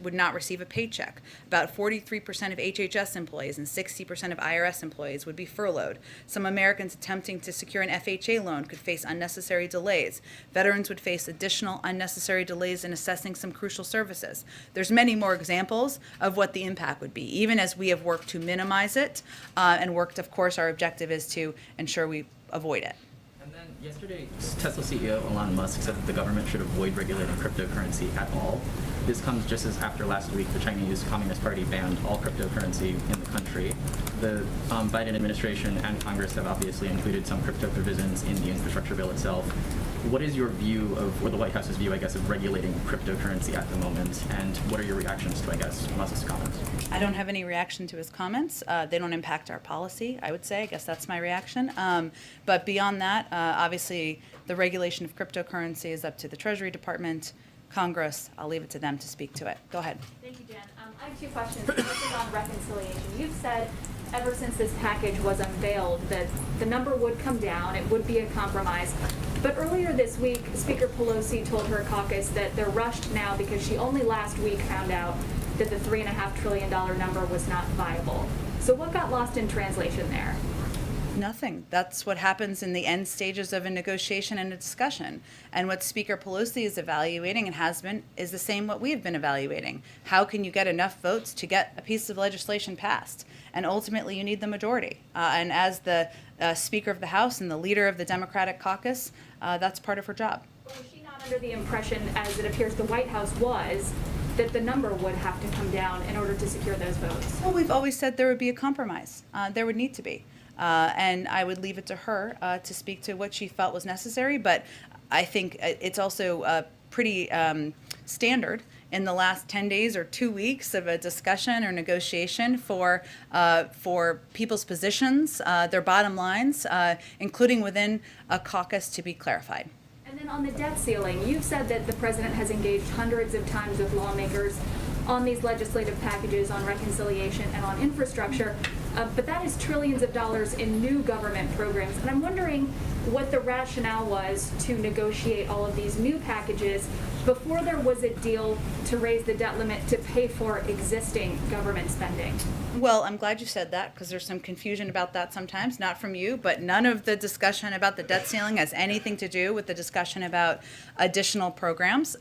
[SPEAKER 2] would not receive a paycheck. About 43% of HHS employees and 60% of IRS employees would be furloughed. Some Americans attempting to secure an FHA loan could face unnecessary delays. Veterans would face additional unnecessary delays in assessing some crucial services. There's many more examples of what the impact would be, even as we have worked to minimize it and worked, of course, our objective is to ensure we avoid it.
[SPEAKER 15] And then yesterday, Tesla CEO Elon Musk said that the government should avoid regulating cryptocurrency at all. This comes just as after last week the Chinese Communist Party banned all cryptocurrency in the country. The Biden administration and Congress have obviously included some crypto provisions in the infrastructure bill itself. What is your view of, or the White House's view, I guess, of regulating cryptocurrency at the moment? And what are your reactions to, I guess, Musk's comments?
[SPEAKER 2] I don't have any reaction to his comments. They don't impact our policy, I would say. I guess that's my reaction. But beyond that, obviously, the regulation of cryptocurrency is up to the Treasury Department, Congress. I'll leave it to them to speak to it. Go ahead.
[SPEAKER 5] Thank you, Jen. I have two questions. This is on reconciliation. You've said ever since this package was unveiled that the number would come down, it would be a compromise. But earlier this week, Speaker Pelosi told her caucus that they're rushed now because she only last week found out that the $3.5 trillion number was not viable. So what got lost in translation there?
[SPEAKER 2] Nothing. That's what happens in the end stages of a negotiation and a discussion. And what Speaker Pelosi is evaluating and has been is the same what we have been evaluating. How can you get enough votes to get a piece of legislation passed? And ultimately, you need the majority. And as the Speaker of the House and the leader of the Democratic caucus, that's part of her job.
[SPEAKER 5] Well, was she not under the impression, as it appears the White House was, that the number would have to come down in order to secure those votes?
[SPEAKER 2] Well, we've always said there would be a compromise. There would need to be. And I would leave it to her to speak to what she felt was necessary. But I think it's also pretty standard in the last 10 days or 2 weeks of a discussion or negotiation for people's positions, their bottom lines, including within a caucus, to be clarified.
[SPEAKER 5] And then on the debt ceiling, you've said that the president has engaged hundreds of times with lawmakers on these legislative packages on reconciliation and on infrastructure, but that is trillions of dollars in new government programs. And I'm wondering what the rationale was to negotiate all of these new packages before there was a deal to raise the debt limit to pay for existing government spending.
[SPEAKER 2] Well, I'm glad you said that, because there's some confusion about that sometimes, not from you, but none of the discussion about the debt ceiling has anything to do with the discussion about additional programs.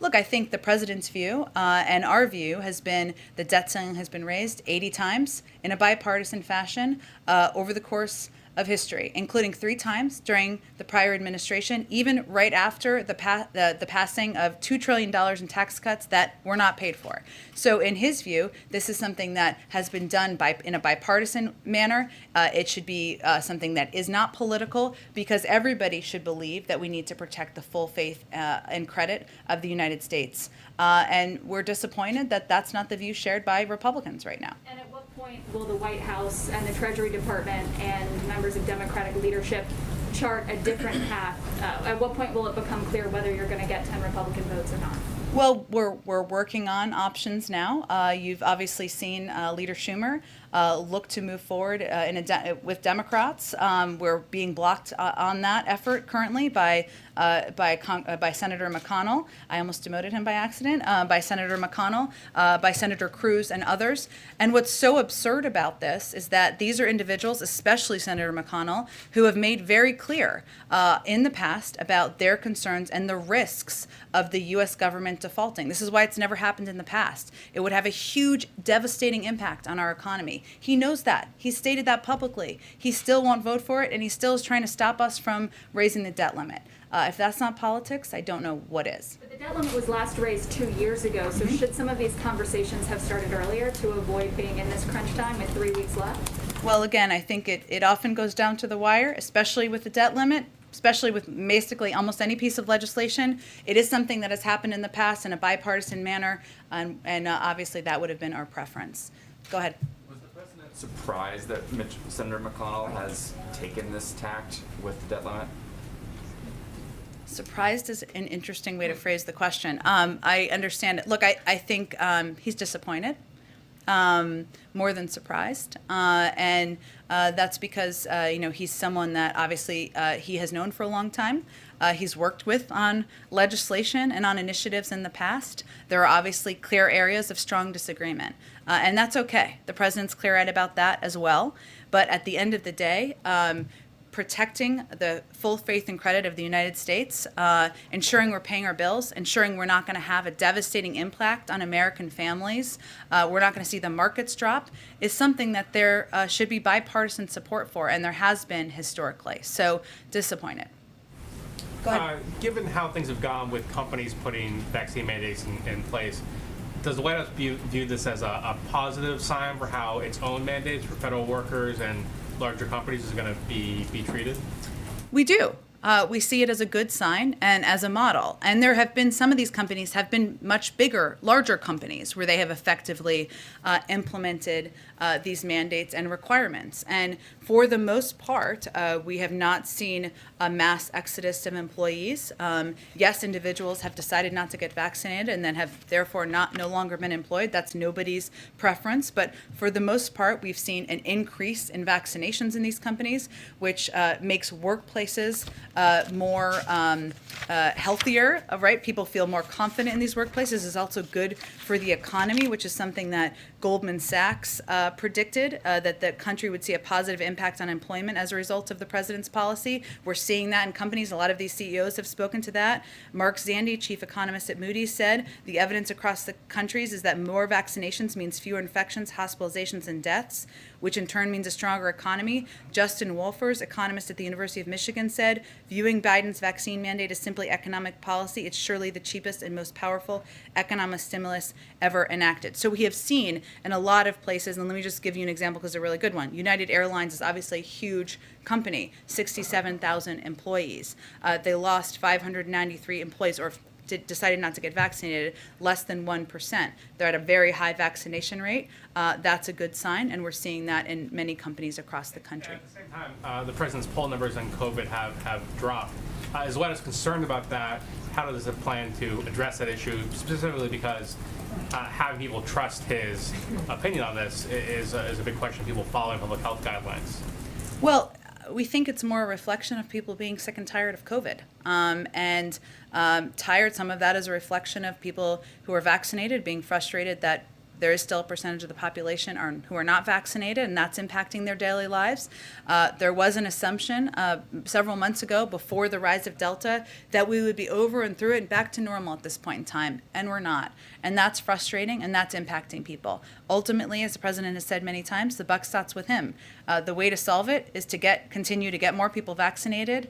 [SPEAKER 2] Look, I think the president's view and our view has been the debt ceiling has been raised 80 times in a bipartisan fashion over the course of history, including 3 times during the prior administration, even right after the passing of $2 trillion in tax cuts that were not paid for. So in his view, this is something that has been done in a bipartisan manner. It should be something that is not political, because everybody should believe that we need to protect the full faith and credit of the United States. And we're disappointed that that's not the view shared by Republicans right now.
[SPEAKER 5] And at what point will the White House and the Treasury Department and members of Democratic leadership chart a different path? At what point will it become clear whether you're going to get 10 Republican votes or not?
[SPEAKER 2] Well, we're working on options now. You've obviously seen Leader Schumer look to move forward with Democrats. We're being blocked on that effort currently by Senator McConnell. I almost demoted him by accident. By Senator McConnell, by Senator Cruz, and others. And what's so absurd about this is that these are individuals, especially Senator McConnell, who have made very clear in the past about their concerns and the risks of the U.S. government defaulting. This is why it's never happened in the past. It would have a huge, devastating impact on our economy. He knows that. He stated that publicly. He still won't vote for it, and he still is trying to stop us from raising the debt limit. If that's not politics, I don't know what is.
[SPEAKER 5] But the debt limit was last raised 2 years ago, so should some of these conversations have started earlier to avoid being in this crunch time with 3 weeks left?
[SPEAKER 2] Well, again, I think it often goes down to the wire, especially with the debt limit, especially with basically almost any piece of legislation. It is something that has happened in the past in a bipartisan manner, and obviously that would have been our preference. Go ahead.
[SPEAKER 16] Was the president surprised that Senator McConnell has taken this tact with the debt limit?
[SPEAKER 2] Surprised is an interesting way to phrase the question. I understand it. Look, I think he's disappointed, more than surprised, and that's because he's someone that obviously he has known for a long time. He's worked with on legislation and on initiatives in the past. There are obviously clear areas of strong disagreement, and that's okay. The president's clear-eyed about that as well. But at the end of the day, protecting the full faith and credit of the United States, ensuring we're paying our bills, ensuring we're not going to have a devastating impact on American families, we're not going to see the markets drop, is something that there should be bipartisan support for, and there has been historically. So, disappointed. Go ahead.
[SPEAKER 17] Given how things have gone with companies putting vaccine mandates in place, does the White House view this as a positive sign for how its own mandates for federal workers and larger companies is going to be treated?
[SPEAKER 2] We do. We see it as a good sign and as a model. And there have been, some of these companies have been much bigger, larger companies where they have effectively implemented these mandates and requirements. And for the most part, we have not seen a mass exodus of employees. Yes, individuals have decided not to get vaccinated and then have therefore no longer been employed. That's nobody's preference. But for the most part, we've seen an increase in vaccinations in these companies, which makes workplaces more healthier, right? People feel more confident in these workplaces. Is also good for the economy, which is something that Goldman Sachs predicted, that the country would see a positive impact on employment as a result of the president's policy. We're seeing that in companies. A lot of these CEOs have spoken to that. Mark Zandi, chief economist at Moody's, said the evidence across the countries is that more vaccinations means fewer infections, hospitalizations, and deaths, which in turn means a stronger economy. Justin Wolfers, economist at the University of Michigan, said, viewing Biden's vaccine mandate as simply economic policy, it's surely the cheapest and most powerful economic stimulus ever enacted. So we have seen in a lot of places, and let me just give you an example because it's a really good one. United Airlines is obviously a huge company, 67,000 employees. They lost 593 employees, or decided not to get vaccinated, less than 1%. They're at a very high vaccination rate. That's a good sign, and we're seeing that in many companies across the country.
[SPEAKER 17] At the same time, the president's poll numbers on COVID have dropped. As well as concerned about that, how does it plan to address that issue, specifically because having people trust his opinion on this is a big question of people following public health guidelines?
[SPEAKER 2] Well, we think it's more a reflection of people being sick and tired of COVID. Tired, some of that is a reflection of people who are vaccinated being frustrated that there is still a percentage of the population who are not vaccinated, and that's impacting their daily lives. There was an assumption several months ago, before the rise of Delta, that we would be over and through it and back to normal at this point in time, and we're not. And that's frustrating, and that's impacting people. Ultimately, as the president has said many times, the buck stops with him. The way to solve it is to continue to get more people vaccinated,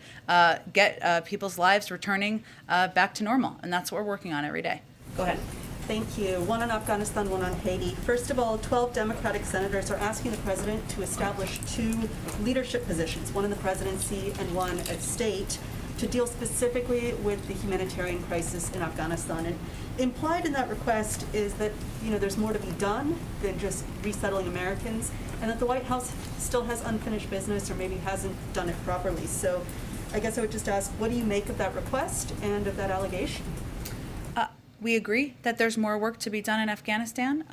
[SPEAKER 2] get people's lives returning back to normal, and that's what we're working on every day. Go ahead.
[SPEAKER 18] Thank you. One on Afghanistan, one on Haiti. First of all, 12 Democratic senators are asking the president to establish 2 leadership positions, one in the presidency and one at state, to deal specifically with the humanitarian crisis in Afghanistan. And implied in that request is that, there's more to be done than just resettling Americans, and that the White House still has unfinished business or maybe hasn't done it properly. So I guess I would just ask, what do you make of that request and of that allegation?
[SPEAKER 2] We agree that there's more work to be done in Afghanistan,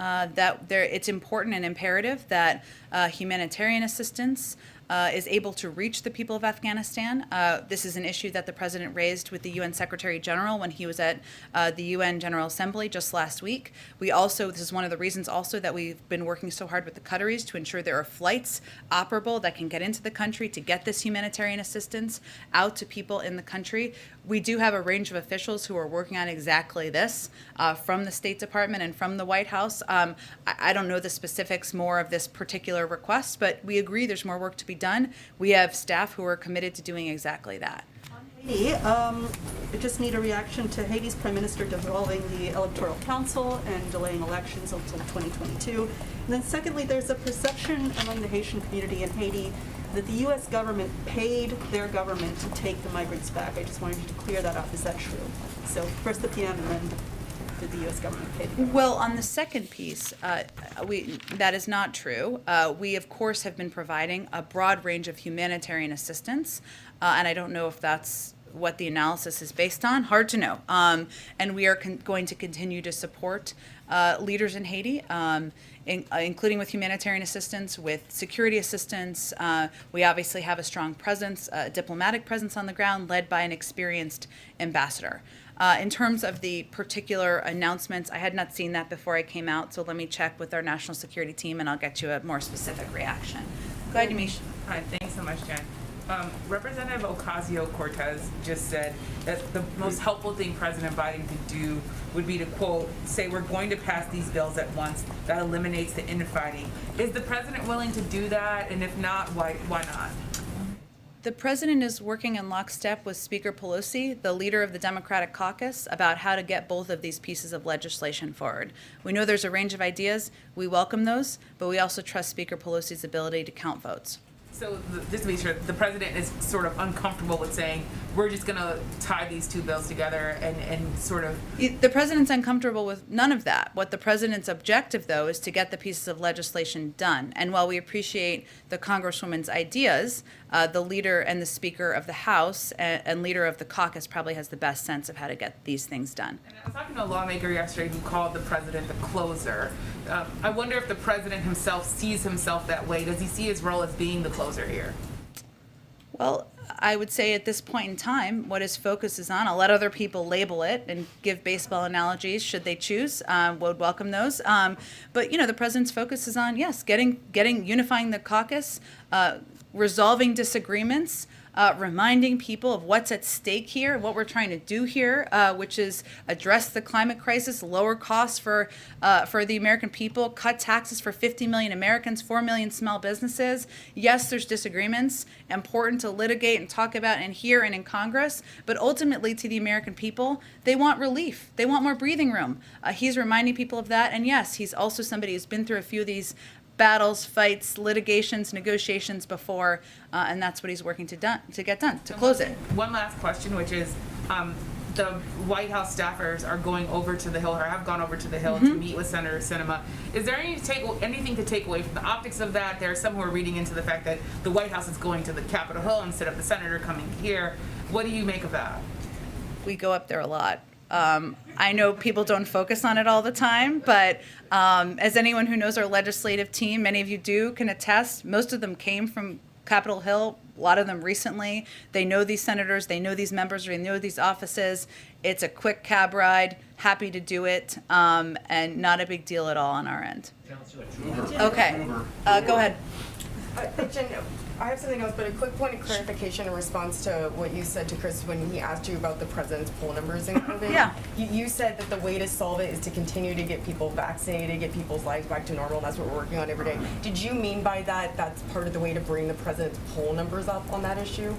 [SPEAKER 2] it's important and imperative that humanitarian assistance is able to reach the people of Afghanistan. This is an issue that the president raised with the UN Secretary General when he was at the UN General Assembly just last week. This is one of the reasons also that we've been working so hard with the Qataris to ensure there are flights operable that can get into the country to get this humanitarian assistance out to people in the country. We do have a range of officials who are working on exactly this from the State Department and from the White House. I don't know the specifics more of this particular request, but we agree there's more work to be done. We have staff who are committed to doing exactly that.
[SPEAKER 18] Haiti, I just need a reaction to Haiti's prime minister dissolving the electoral council and delaying elections until 2022. And then secondly, there's a perception among the Haitian community in Haiti that the U.S. government paid their government to take the migrants back. I just wanted you to clear that up. Is that true? So first the PM and then did the U.S. government pay for?
[SPEAKER 2] Well, on the second piece, that is not true. We, of course, have been providing a broad range of humanitarian assistance, and I don't know if that's what the analysis is based on. Hard to know. And we are going to continue to support leaders in Haiti, including with humanitarian assistance, with security assistance. We obviously have a strong presence, a diplomatic presence on the ground, led by an experienced ambassador. In terms of the particular announcements, I had not seen that before I came out, so let me check with our national security team and I'll get you a more specific reaction. Go ahead, Yamiche.
[SPEAKER 19] Hi, thanks so much, Jen. Representative Ocasio-Cortez just said that the most helpful thing President Biden could do would be to, quote, say we're going to pass these bills at once. That eliminates the infighting. Is the president willing to do that? And if not, why not?
[SPEAKER 2] The president is working in lockstep with Speaker Pelosi, the leader of the Democratic caucus, about how to get both of these pieces of legislation forward. We know there's a range of ideas. We welcome those, but we also trust Speaker Pelosi's ability to count votes.
[SPEAKER 19] So just to be sure, the president is sort of uncomfortable with saying, we're just going to tie these two bills together and sort of...
[SPEAKER 2] The president's uncomfortable with none of that. What the president's objective, though, is to get the pieces of legislation done. And while we appreciate the Congresswoman's ideas, the leader and the Speaker of the House and leader of the caucus probably has the best sense of how to get these things done.
[SPEAKER 19] And I was talking to a lawmaker yesterday who called the president the closer. I wonder if the president himself sees himself that way. Does he see his role as being the closer here?
[SPEAKER 2] Well, I would say at this point in time, what his focus is on, I'll let other people label it and give baseball analogies should they choose. Would welcome those. But, you know, the president's focus is on, yes, unifying the caucus, resolving disagreements, reminding people of what's at stake here, what we're trying to do here, which is address the climate crisis, lower costs for the American people, cut taxes for 50 million Americans, 4 million small businesses. Yes, there's disagreements, important to litigate and talk about in here and in Congress, but ultimately to the American people, they want relief. They want more breathing room. He's reminding people of that, and yes, he's also somebody who's been through a few of these battles, fights, litigations, negotiations before, and that's what he's working to get done, to close it.
[SPEAKER 19] One last question, which is, the White House staffers are going over to the Hill, or have gone over to the Hill to meet with Senator Sinema. Is there anything to take away from the optics of that? There are some who are reading into the fact that the White House is going to the Capitol Hill instead of the senator coming here. What do you make of that?
[SPEAKER 2] We go up there a lot. I know people don't focus on it all the time, but as anyone who knows our legislative team, many of you do, can attest, most of them came from Capitol Hill, a lot of them recently. They know these senators, they know these members, they know these offices. It's a quick cab ride, happy to do it, and not a big deal at all on our end. Okay, go ahead.
[SPEAKER 20] Jen, I have something else, but a quick point of clarification in response to what you said to Chris when he asked you about the president's poll numbers in COVID.
[SPEAKER 2] Yeah.
[SPEAKER 20] You said that the way to solve it is to continue to get people vaccinated, get people's lives back to normal, and that's what we're working on every day. Did you mean by that that's part of the way to bring the president's poll numbers up on that issue?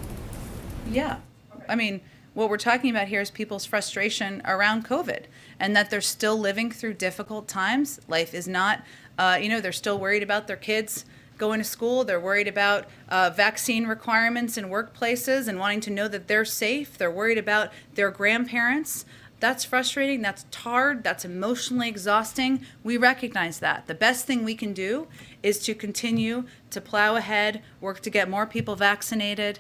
[SPEAKER 2] Yeah. Okay. I mean, what we're talking about here is people's frustration around COVID and that they're still living through difficult times. Life is not, they're still worried about their kids going to school. They're worried about vaccine requirements in workplaces and wanting to know that they're safe. They're worried about their grandparents. That's frustrating. That's hard. That's emotionally exhausting. We recognize that. The best thing we can do is to continue to plow ahead, work to get more people vaccinated,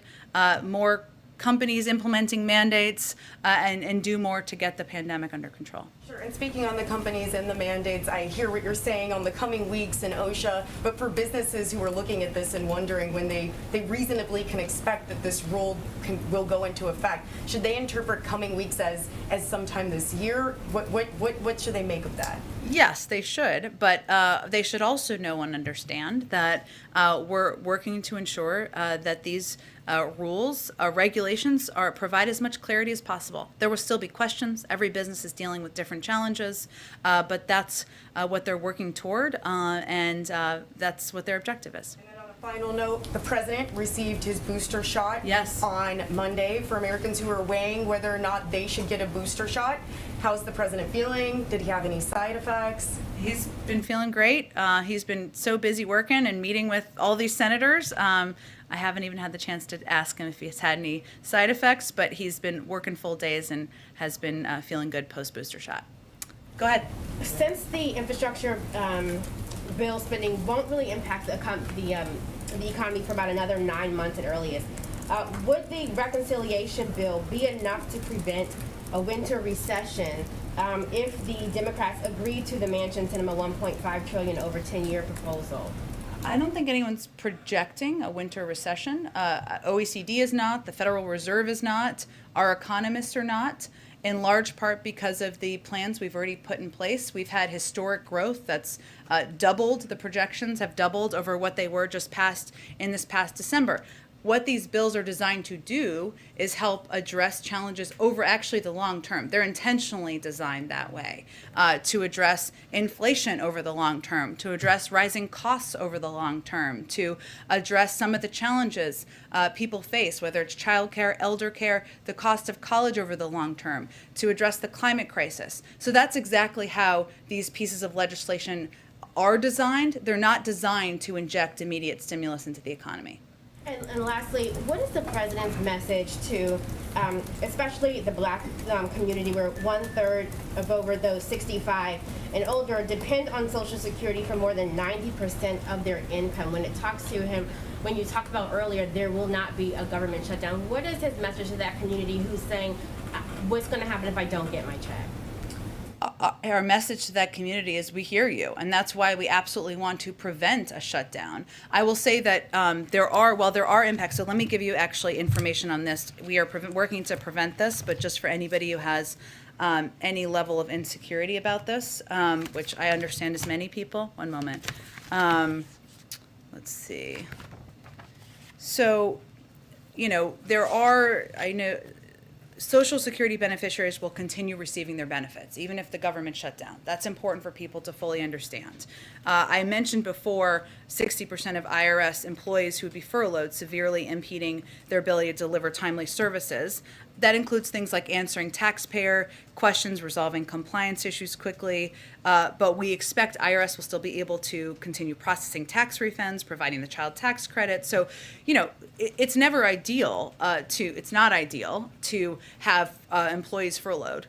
[SPEAKER 2] more companies implementing mandates, and do more to get the pandemic under control.
[SPEAKER 20] Sure, and speaking on the companies and the mandates, I hear what you're saying on the coming weeks in OSHA, but for businesses who are looking at this and wondering when they reasonably can expect that this rule will go into effect, should they interpret coming weeks as sometime this year? What should they make of that?
[SPEAKER 2] Yes, they should, but they should also know and understand that we're working to ensure that these rules, regulations provide as much clarity as possible. There will still be questions. Every business is dealing with different challenges, but that's what they're working toward, and that's what their objective is.
[SPEAKER 20] And then on a final note, the president received his booster shot on Monday. For Americans who are weighing whether or not they should get a booster shot, how's the president feeling? Did he have any side effects?
[SPEAKER 2] He's been feeling great. He's been so busy working and meeting with all these senators. I haven't even had the chance to ask him if he's had any side effects, but he's been working full days and has been feeling good post-booster shot. Go ahead.
[SPEAKER 21] Since the infrastructure bill spending won't really impact the economy for about another 9 months at earliest, would the reconciliation bill be enough to prevent a winter recession if the Democrats agreed to the Manchin Sinema $1.5 trillion over 10-year proposal?
[SPEAKER 2] I don't think anyone's projecting a winter recession. OECD is not, the Federal Reserve is not, our economists are not, in large part because of the plans we've already put in place. We've had historic growth that's doubled, the projections have doubled over what they were just in this past December. What these bills are designed to do is help address challenges over actually the long term. They're intentionally designed that way, to address inflation over the long term, to address rising costs over the long term, to address some of the challenges people face, whether it's childcare, elder care, the cost of college over the long term, to address the climate crisis. So that's exactly how these pieces of legislation are designed. They're not designed to inject immediate stimulus into the economy.
[SPEAKER 21] And lastly, what is the president's message to, especially the Black community, where 1/3 of over those 65 and older depend on Social Security for more than 90% of their income? When it talks to him, when you talked about earlier, there will not be a government shutdown. What is his message to that community who's saying, what's going to happen if I don't get my check?
[SPEAKER 2] Our message to that community is we hear you, and that's why we absolutely want to prevent a shutdown. I will say that there are impacts, so let me give you actually information on this. We are working to prevent this, but just for anybody who has any level of insecurity about this, which I understand is many people. One moment. Let's see. So, I know Social Security beneficiaries will continue receiving their benefits, even if the government shut down. That's important for people to fully understand. I mentioned before 60% of IRS employees who would be furloughed, severely impeding their ability to deliver timely services. That includes things like answering taxpayer questions, resolving compliance issues quickly, but we expect IRS will still be able to continue processing tax refunds, providing the child tax credit. So, it's never ideal it's not ideal to have employees furloughed.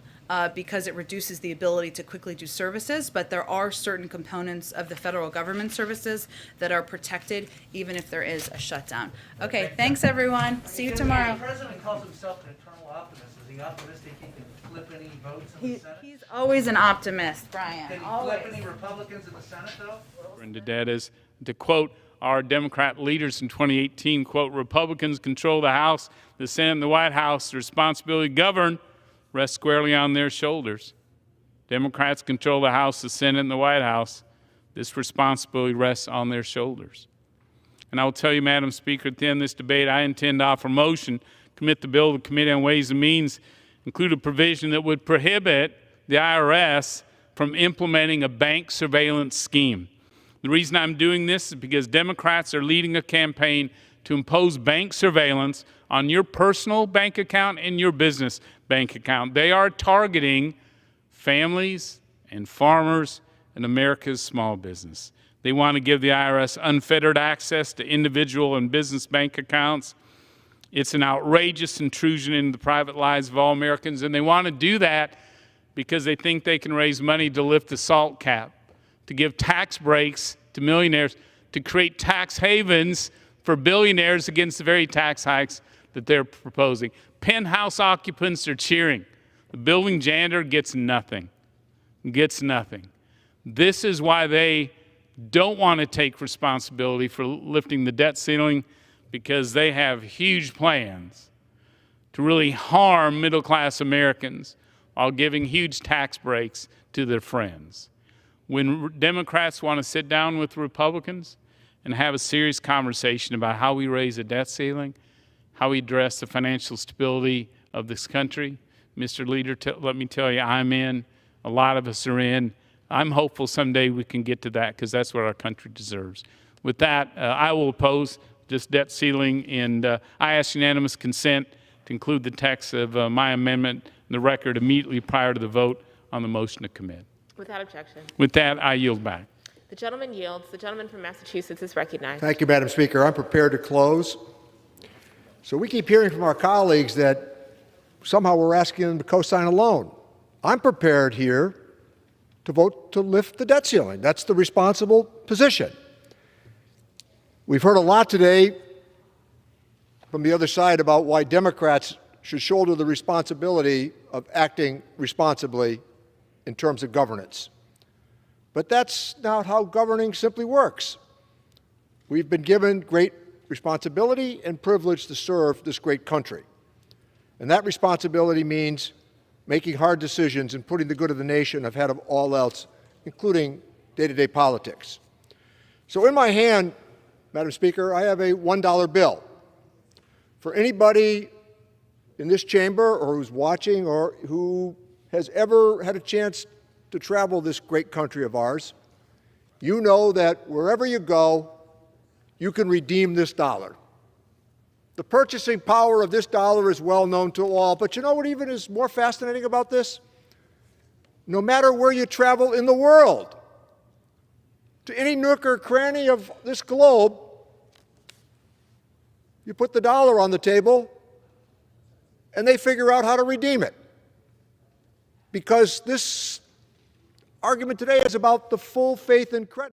[SPEAKER 2] Because it reduces the ability to quickly do services, but there are certain components of the federal government services that are protected even if there is a shutdown. Okay, thanks everyone. See you tomorrow.
[SPEAKER 22] The president calls himself an eternal optimist. Is he optimistic he can flip any votes in the Senate?
[SPEAKER 2] He's always an optimist, Brian.
[SPEAKER 22] Can he
[SPEAKER 2] always.
[SPEAKER 22] flip any Republicans in the Senate, though?
[SPEAKER 23] And that is, to quote our Democrat leaders in 2018, quote, Republicans control the House, the Senate, and the White House. The responsibility to govern rests squarely on their shoulders. Democrats control the House, the Senate, and the White House. This responsibility rests on their shoulders. And I will tell you, Madam Speaker, at the end of this debate, I intend to offer a motion, commit the bill to the Committee on Ways and Means, include a provision that would prohibit the IRS from implementing a bank surveillance scheme. The reason I'm doing this is because Democrats are leading a campaign to impose bank surveillance on your personal bank account and your business bank account. They are targeting families and farmers and America's small business. They want to give the IRS unfettered access to individual and business bank accounts. It's an outrageous intrusion into the private lives of all Americans, and they want to do that because they think they can raise money to lift the SALT cap, to give tax breaks to millionaires, to create tax havens for billionaires against the very tax hikes that they're proposing. Penthouse occupants are cheering. The building janitor gets nothing. Gets nothing. This is why they don't want to take responsibility for lifting the debt ceiling, because they have huge plans to really harm middle-class Americans while giving huge tax breaks to their friends. When Democrats want to sit down with Republicans and have a serious conversation about how we raise a debt ceiling, how we address the financial stability of this country, Mr. Leader, let me tell you, I'm in. A lot of us are in. I'm hopeful someday we can get to that, because that's what our country deserves. With that, I will oppose this debt ceiling, and I ask unanimous consent to include the text of my amendment in the record immediately prior to the vote on the motion to commit.
[SPEAKER 24] Without objection.
[SPEAKER 23] With that, I yield back.
[SPEAKER 24] The gentleman yields. The gentleman from Massachusetts is recognized.
[SPEAKER 6] Thank you, Madam Speaker. I'm prepared to close. So we keep hearing from our colleagues that somehow we're asking them to co-sign a loan. I'm prepared here
[SPEAKER 1] to vote to lift the debt ceiling. That's the responsible position. We've heard a lot today from the other side about why Democrats should shoulder the responsibility of acting responsibly in terms of governance. But that's not how governing simply works. We've been given great responsibility and privilege to serve this great country. And that responsibility means making hard decisions and putting the good of the nation ahead of all else, including day-to-day politics. So in my hand, Madam Speaker, I have a $1 bill. For anybody in this chamber or who's watching or who has ever had a chance to travel this great country of ours, you know that wherever you go, you can redeem this dollar. The purchasing power of this dollar is well known to all, but you know what even is more fascinating about this? No matter where you travel in the world, to any nook or cranny of this globe, you put the dollar on the table, and they figure out how to redeem it. Because this argument today is about the full faith and credit.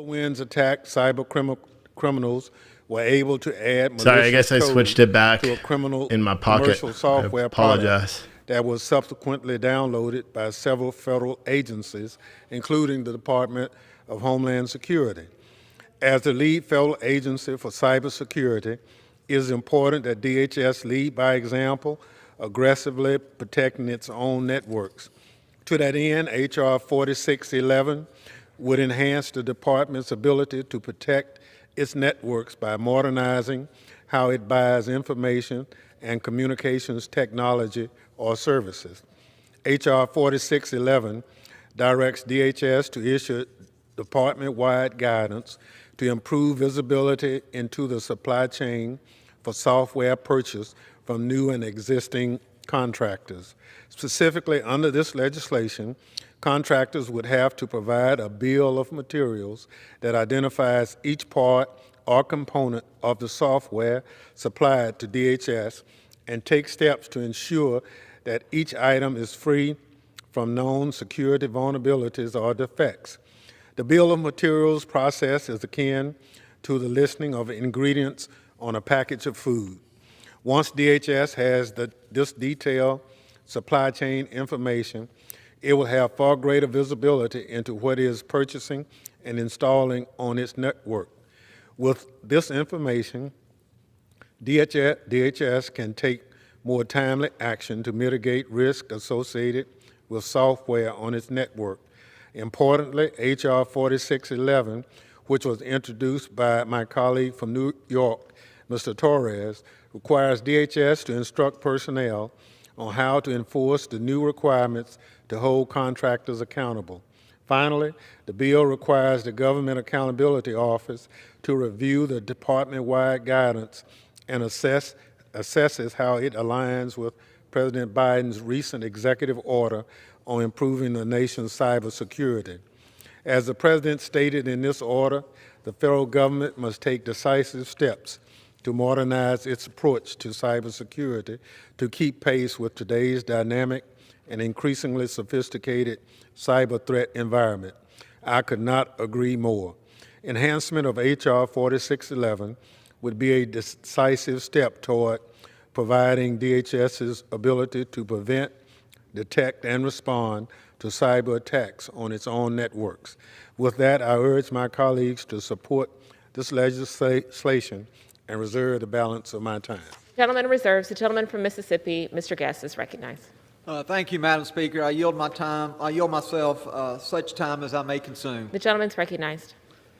[SPEAKER 3] Winds attack cyber criminals were able to add
[SPEAKER 4] Sorry, I guess I
[SPEAKER 3] malicious
[SPEAKER 4] switched
[SPEAKER 3] code
[SPEAKER 4] it back
[SPEAKER 3] to a criminal
[SPEAKER 4] in my pocket.
[SPEAKER 3] commercial software
[SPEAKER 4] I apologize.
[SPEAKER 3] product that was subsequently downloaded by several federal agencies, including the Department of Homeland Security. As the lead federal agency for cybersecurity, it is important that DHS lead by example, aggressively protecting its own networks. To that end, H.R. 4611 would enhance the department's ability to protect its networks by modernizing how it buys information and communications technology or services. H.R. 4611 directs DHS to issue department-wide guidance to improve visibility into the supply chain for software purchase from new and existing contractors. Specifically, under this legislation, contractors would have to provide a bill of materials that identifies each part or component of the software supplied to DHS and take steps to ensure that each item is free from known security vulnerabilities or defects. The bill of materials process is akin to the listing of ingredients on a package of food. Once DHS has this detailed supply chain information, it will have far greater visibility into what it is purchasing and installing on its network. With this information, DHS can take more timely action to mitigate risk associated with software on its network. Importantly, H.R. 4611, which was introduced by my colleague from New York, Mr. Torres, requires DHS to instruct personnel on how to enforce the new requirements to hold contractors accountable. Finally, the bill requires the Government Accountability Office to review the department-wide guidance and assesses how it aligns with President Biden's recent executive order on improving the nation's cybersecurity. As the President stated in this order, the federal government must take decisive steps to modernize its approach to cybersecurity to keep pace with today's dynamic and increasingly sophisticated cyber threat environment. I could not agree more. Enhancement of H.R. 4611 would be a decisive step toward providing DHS's ability to prevent, detect, and respond to cyber attacks on its own networks. With that, I urge my colleagues to support this legislation and reserve the balance of my time.
[SPEAKER 24] Gentleman reserves. The gentleman from Mississippi, Mr. Guest, is recognized.
[SPEAKER 8] Thank you, Madam Speaker. I yield myself such time as I may consume.
[SPEAKER 24] The gentleman's recognized.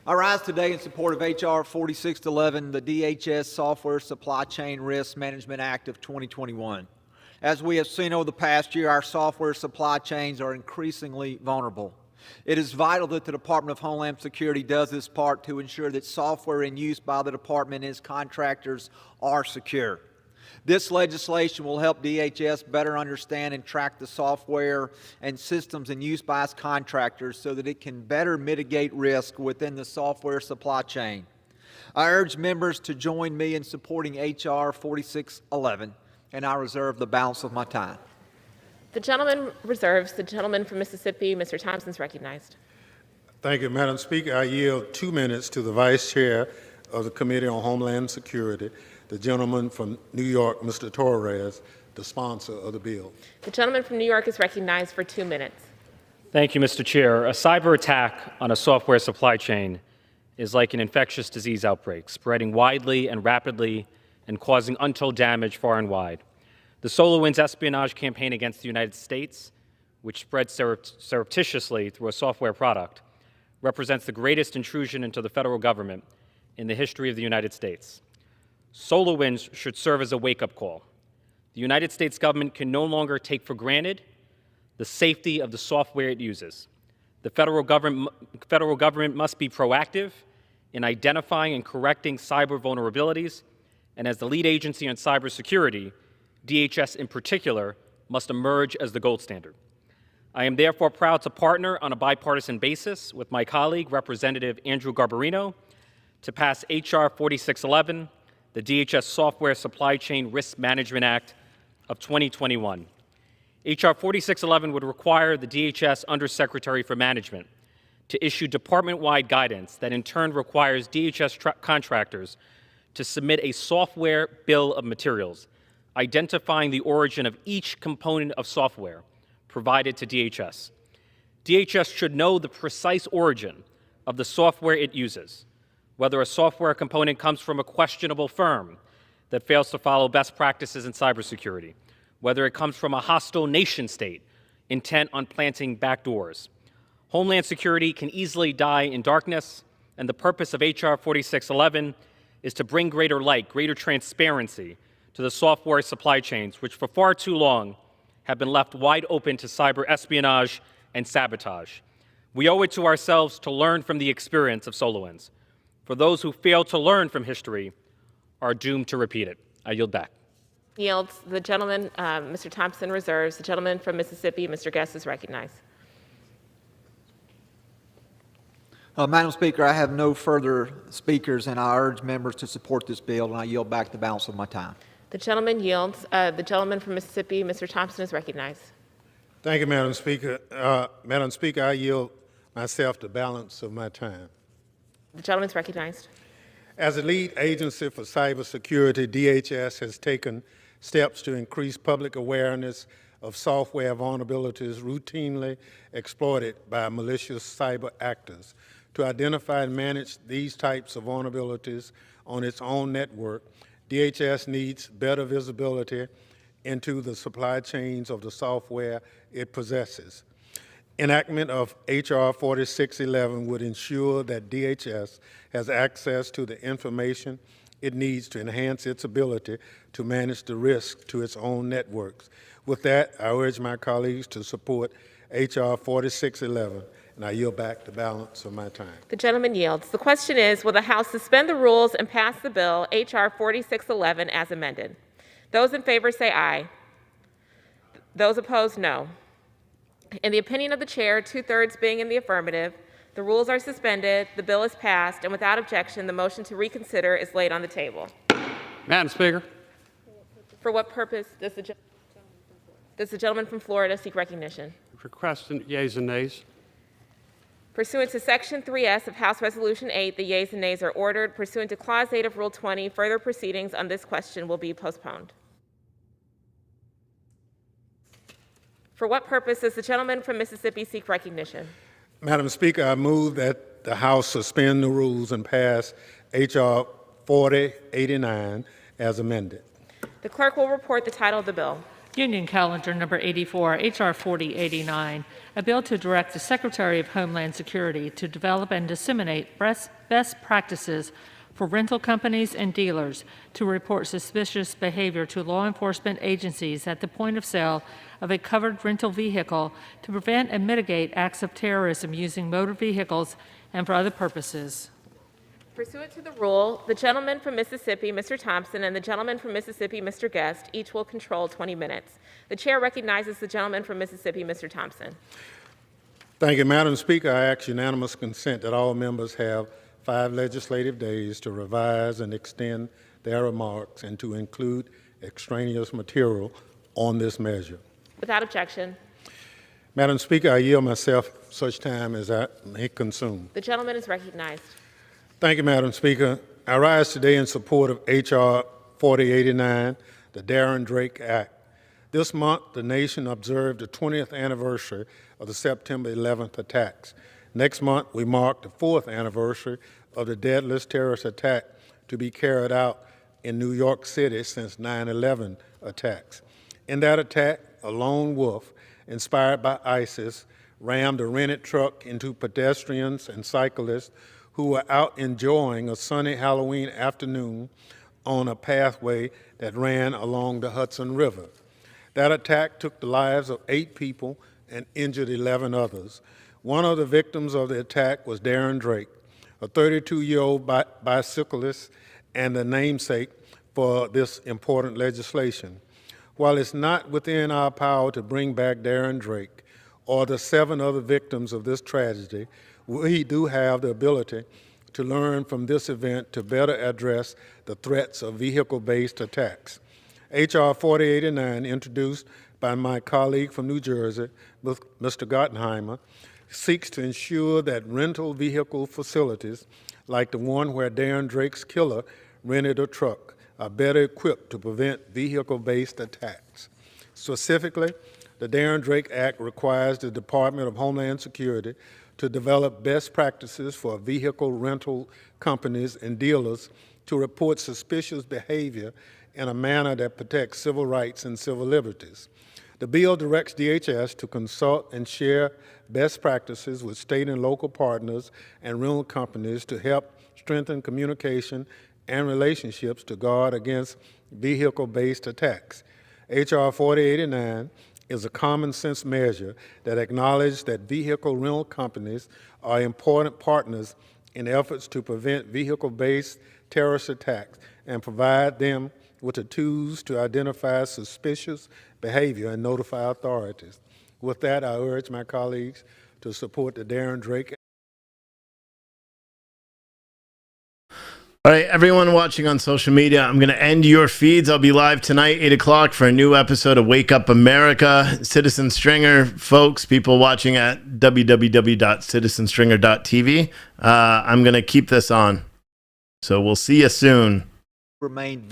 [SPEAKER 8] I rise today in support of H.R. 4611, the DHS Software Supply Chain Risk Management Act of 2021. As we have seen over the past year, our software supply chains are increasingly vulnerable. It is vital that the Department of Homeland Security does its part to ensure that software in use by the Department and its contractors are secure. This legislation will help DHS better understand and track the software and systems in use by its contractors so that it can better mitigate risk within the software supply chain. I urge members to join me in supporting H.R. 4611, and I reserve the balance of my time.
[SPEAKER 24] The gentleman reserves. The gentleman from Mississippi, Mr. Thompson, is recognized.
[SPEAKER 3] Thank you, Madam Speaker. I yield 2 minutes to the Vice Chair of the Committee on Homeland Security, the gentleman from New York, Mr. Torres, the sponsor of the bill.
[SPEAKER 24] The gentleman from New York is recognized for 2 minutes.
[SPEAKER 9] Thank you, Mr. Chair. A cyber attack on a software supply chain is like an infectious disease outbreak, spreading widely and rapidly and causing untold damage far and wide. The SolarWinds espionage campaign against the United States, which spread surreptitiously through a software product, represents the greatest intrusion into the federal government in the history of the United States. SolarWinds should serve as a wake-up call. The United States government can no longer take for granted the safety of the software it uses. The federal government must be proactive in identifying and correcting cyber vulnerabilities, and as the lead agency on cybersecurity, DHS in particular must emerge as the gold standard. I am therefore proud to partner on a bipartisan basis with my colleague, Representative Andrew Garbarino, to pass H.R. 4611, the DHS Software Supply Chain Risk Management Act of 2021. H.R. 4611 would require the DHS Undersecretary for Management to issue department-wide guidance that in turn requires DHS contractors to submit a software bill of materials identifying the origin of each component of software provided to DHS. DHS should know the precise origin of the software it uses, whether a software component comes from a questionable firm that fails to follow best practices in cybersecurity, whether it comes from a hostile nation state intent on planting backdoors. Homeland Security can easily die in darkness, and the purpose of H.R. 4611 is to bring greater light, greater transparency to the software supply chains, which for far too long have been left wide open to cyber espionage and sabotage. We owe it to ourselves to learn from the experience of SolarWinds. For those who fail to learn from history are doomed to repeat it. I yield back.
[SPEAKER 24] Yields. The gentleman, Mr. Thompson reserves. The gentleman from Mississippi, Mr. Guest, is recognized.
[SPEAKER 8] Madam Speaker, I have no further speakers, and I urge members to support this bill, and I yield back the balance of my time.
[SPEAKER 24] The gentleman yields. The gentleman from Mississippi, Mr. Thompson, is recognized.
[SPEAKER 3] Thank you, Madam Speaker. Madam Speaker, I yield myself the balance of my time.
[SPEAKER 24] The gentleman is recognized.
[SPEAKER 3] As the lead agency for cybersecurity, DHS has taken steps to increase public awareness of software vulnerabilities routinely exploited by malicious cyber actors. To identify and manage these types of vulnerabilities on its own network, DHS needs better visibility into the supply chains of the software it possesses. Enactment of H.R. 4611 would ensure that DHS has access to the information it needs to enhance its ability to manage the risk to its own networks. With that, I urge my colleagues to support H.R. 4611, and I yield back the balance of my time.
[SPEAKER 24] The gentleman yields. The question is, will the House suspend the rules and pass the bill, H.R. 4611, as amended? Those in favor say aye. Those opposed, no. In the opinion of the chair, 2/3 being in the affirmative, the rules are suspended, the bill is passed, and without objection, the motion to reconsider is laid on the table.
[SPEAKER 4] Madam Speaker.
[SPEAKER 24] For what purpose does the gentleman from Florida seek recognition?
[SPEAKER 4] Requesting yeas and nays.
[SPEAKER 24] Pursuant to Section 3S of House Resolution 8, the yeas and nays are ordered. Pursuant to Clause 8 of Rule 20, further proceedings on this question will be postponed. For what purpose does the gentleman from Mississippi seek recognition?
[SPEAKER 3] Madam Speaker, I move that the House suspend the rules and pass H.R. 4089 as amended.
[SPEAKER 24] The clerk will report the title of the bill.
[SPEAKER 7] Union Calendar Number 84, H.R. 4089, a bill to direct the Secretary of Homeland Security to develop and disseminate best practices for rental companies and dealers to report suspicious behavior to law enforcement agencies at the point of sale of a covered rental vehicle to prevent and mitigate acts of terrorism using motor vehicles and for other purposes.
[SPEAKER 24] Pursuant to the rule, the gentleman from Mississippi, Mr. Thompson, and the gentleman from Mississippi, Mr. Guest, each will control 20 minutes. The chair recognizes the gentleman from Mississippi, Mr. Thompson.
[SPEAKER 3] Thank you, Madam Speaker. I ask unanimous consent that all members have 5 legislative days to revise and extend their remarks and to include extraneous material on this measure.
[SPEAKER 24] Without objection.
[SPEAKER 3] Madam Speaker, I yield myself such time as I may consume.
[SPEAKER 24] The gentleman is recognized.
[SPEAKER 3] Thank you, Madam Speaker. I rise today in support of H.R. 4089, the Darren Drake Act. This month, the nation observed the 20th anniversary of the September 11th attacks. Next month, we mark the 4th anniversary of the deadliest terrorist attack to be carried out in New York City since 9/11 attacks. In that attack, a lone wolf, inspired by ISIS, rammed a rented truck into pedestrians and cyclists who were out enjoying a sunny Halloween afternoon on a pathway that ran along the Hudson River. That attack took the lives of 8 people and injured 11 others. One of the victims of the attack was Darren Drake, a 32-year-old bicyclist and the namesake for this important legislation. While it's not within our power to bring back Darren Drake or the 7 other victims of this tragedy, we do have the ability to learn from this event to better address the threats of vehicle-based attacks. H.R. 4089, introduced by my colleague from New Jersey, Mr. Gottheimer, seeks to ensure that rental vehicle facilities, like the one where Darren Drake's killer rented a truck, are better equipped to prevent vehicle-based attacks. Specifically, the Darren Drake Act requires the Department of Homeland Security to develop best practices for vehicle rental companies and dealers to report suspicious behavior in a manner that protects civil rights and civil liberties. The bill directs DHS to consult and share best practices with state and local partners and rental companies to help strengthen communication and relationships to guard against vehicle-based attacks. H.R. 4089 is a common-sense measure that acknowledges that vehicle rental companies are important partners in efforts to prevent vehicle-based terrorist attacks and provide them with the tools to identify suspicious behavior and notify authorities. With that, I urge my colleagues to support the Darren Drake.
[SPEAKER 10] All right, everyone watching on social media, I'm going to end your feeds. I'll be live tonight, 8 o'clock, for a new episode of Wake Up America. Citizen Stringer, folks, people watching at www.citizenstringer.tv. I'm going to keep this on. So we'll see you soon.
[SPEAKER 8] Remain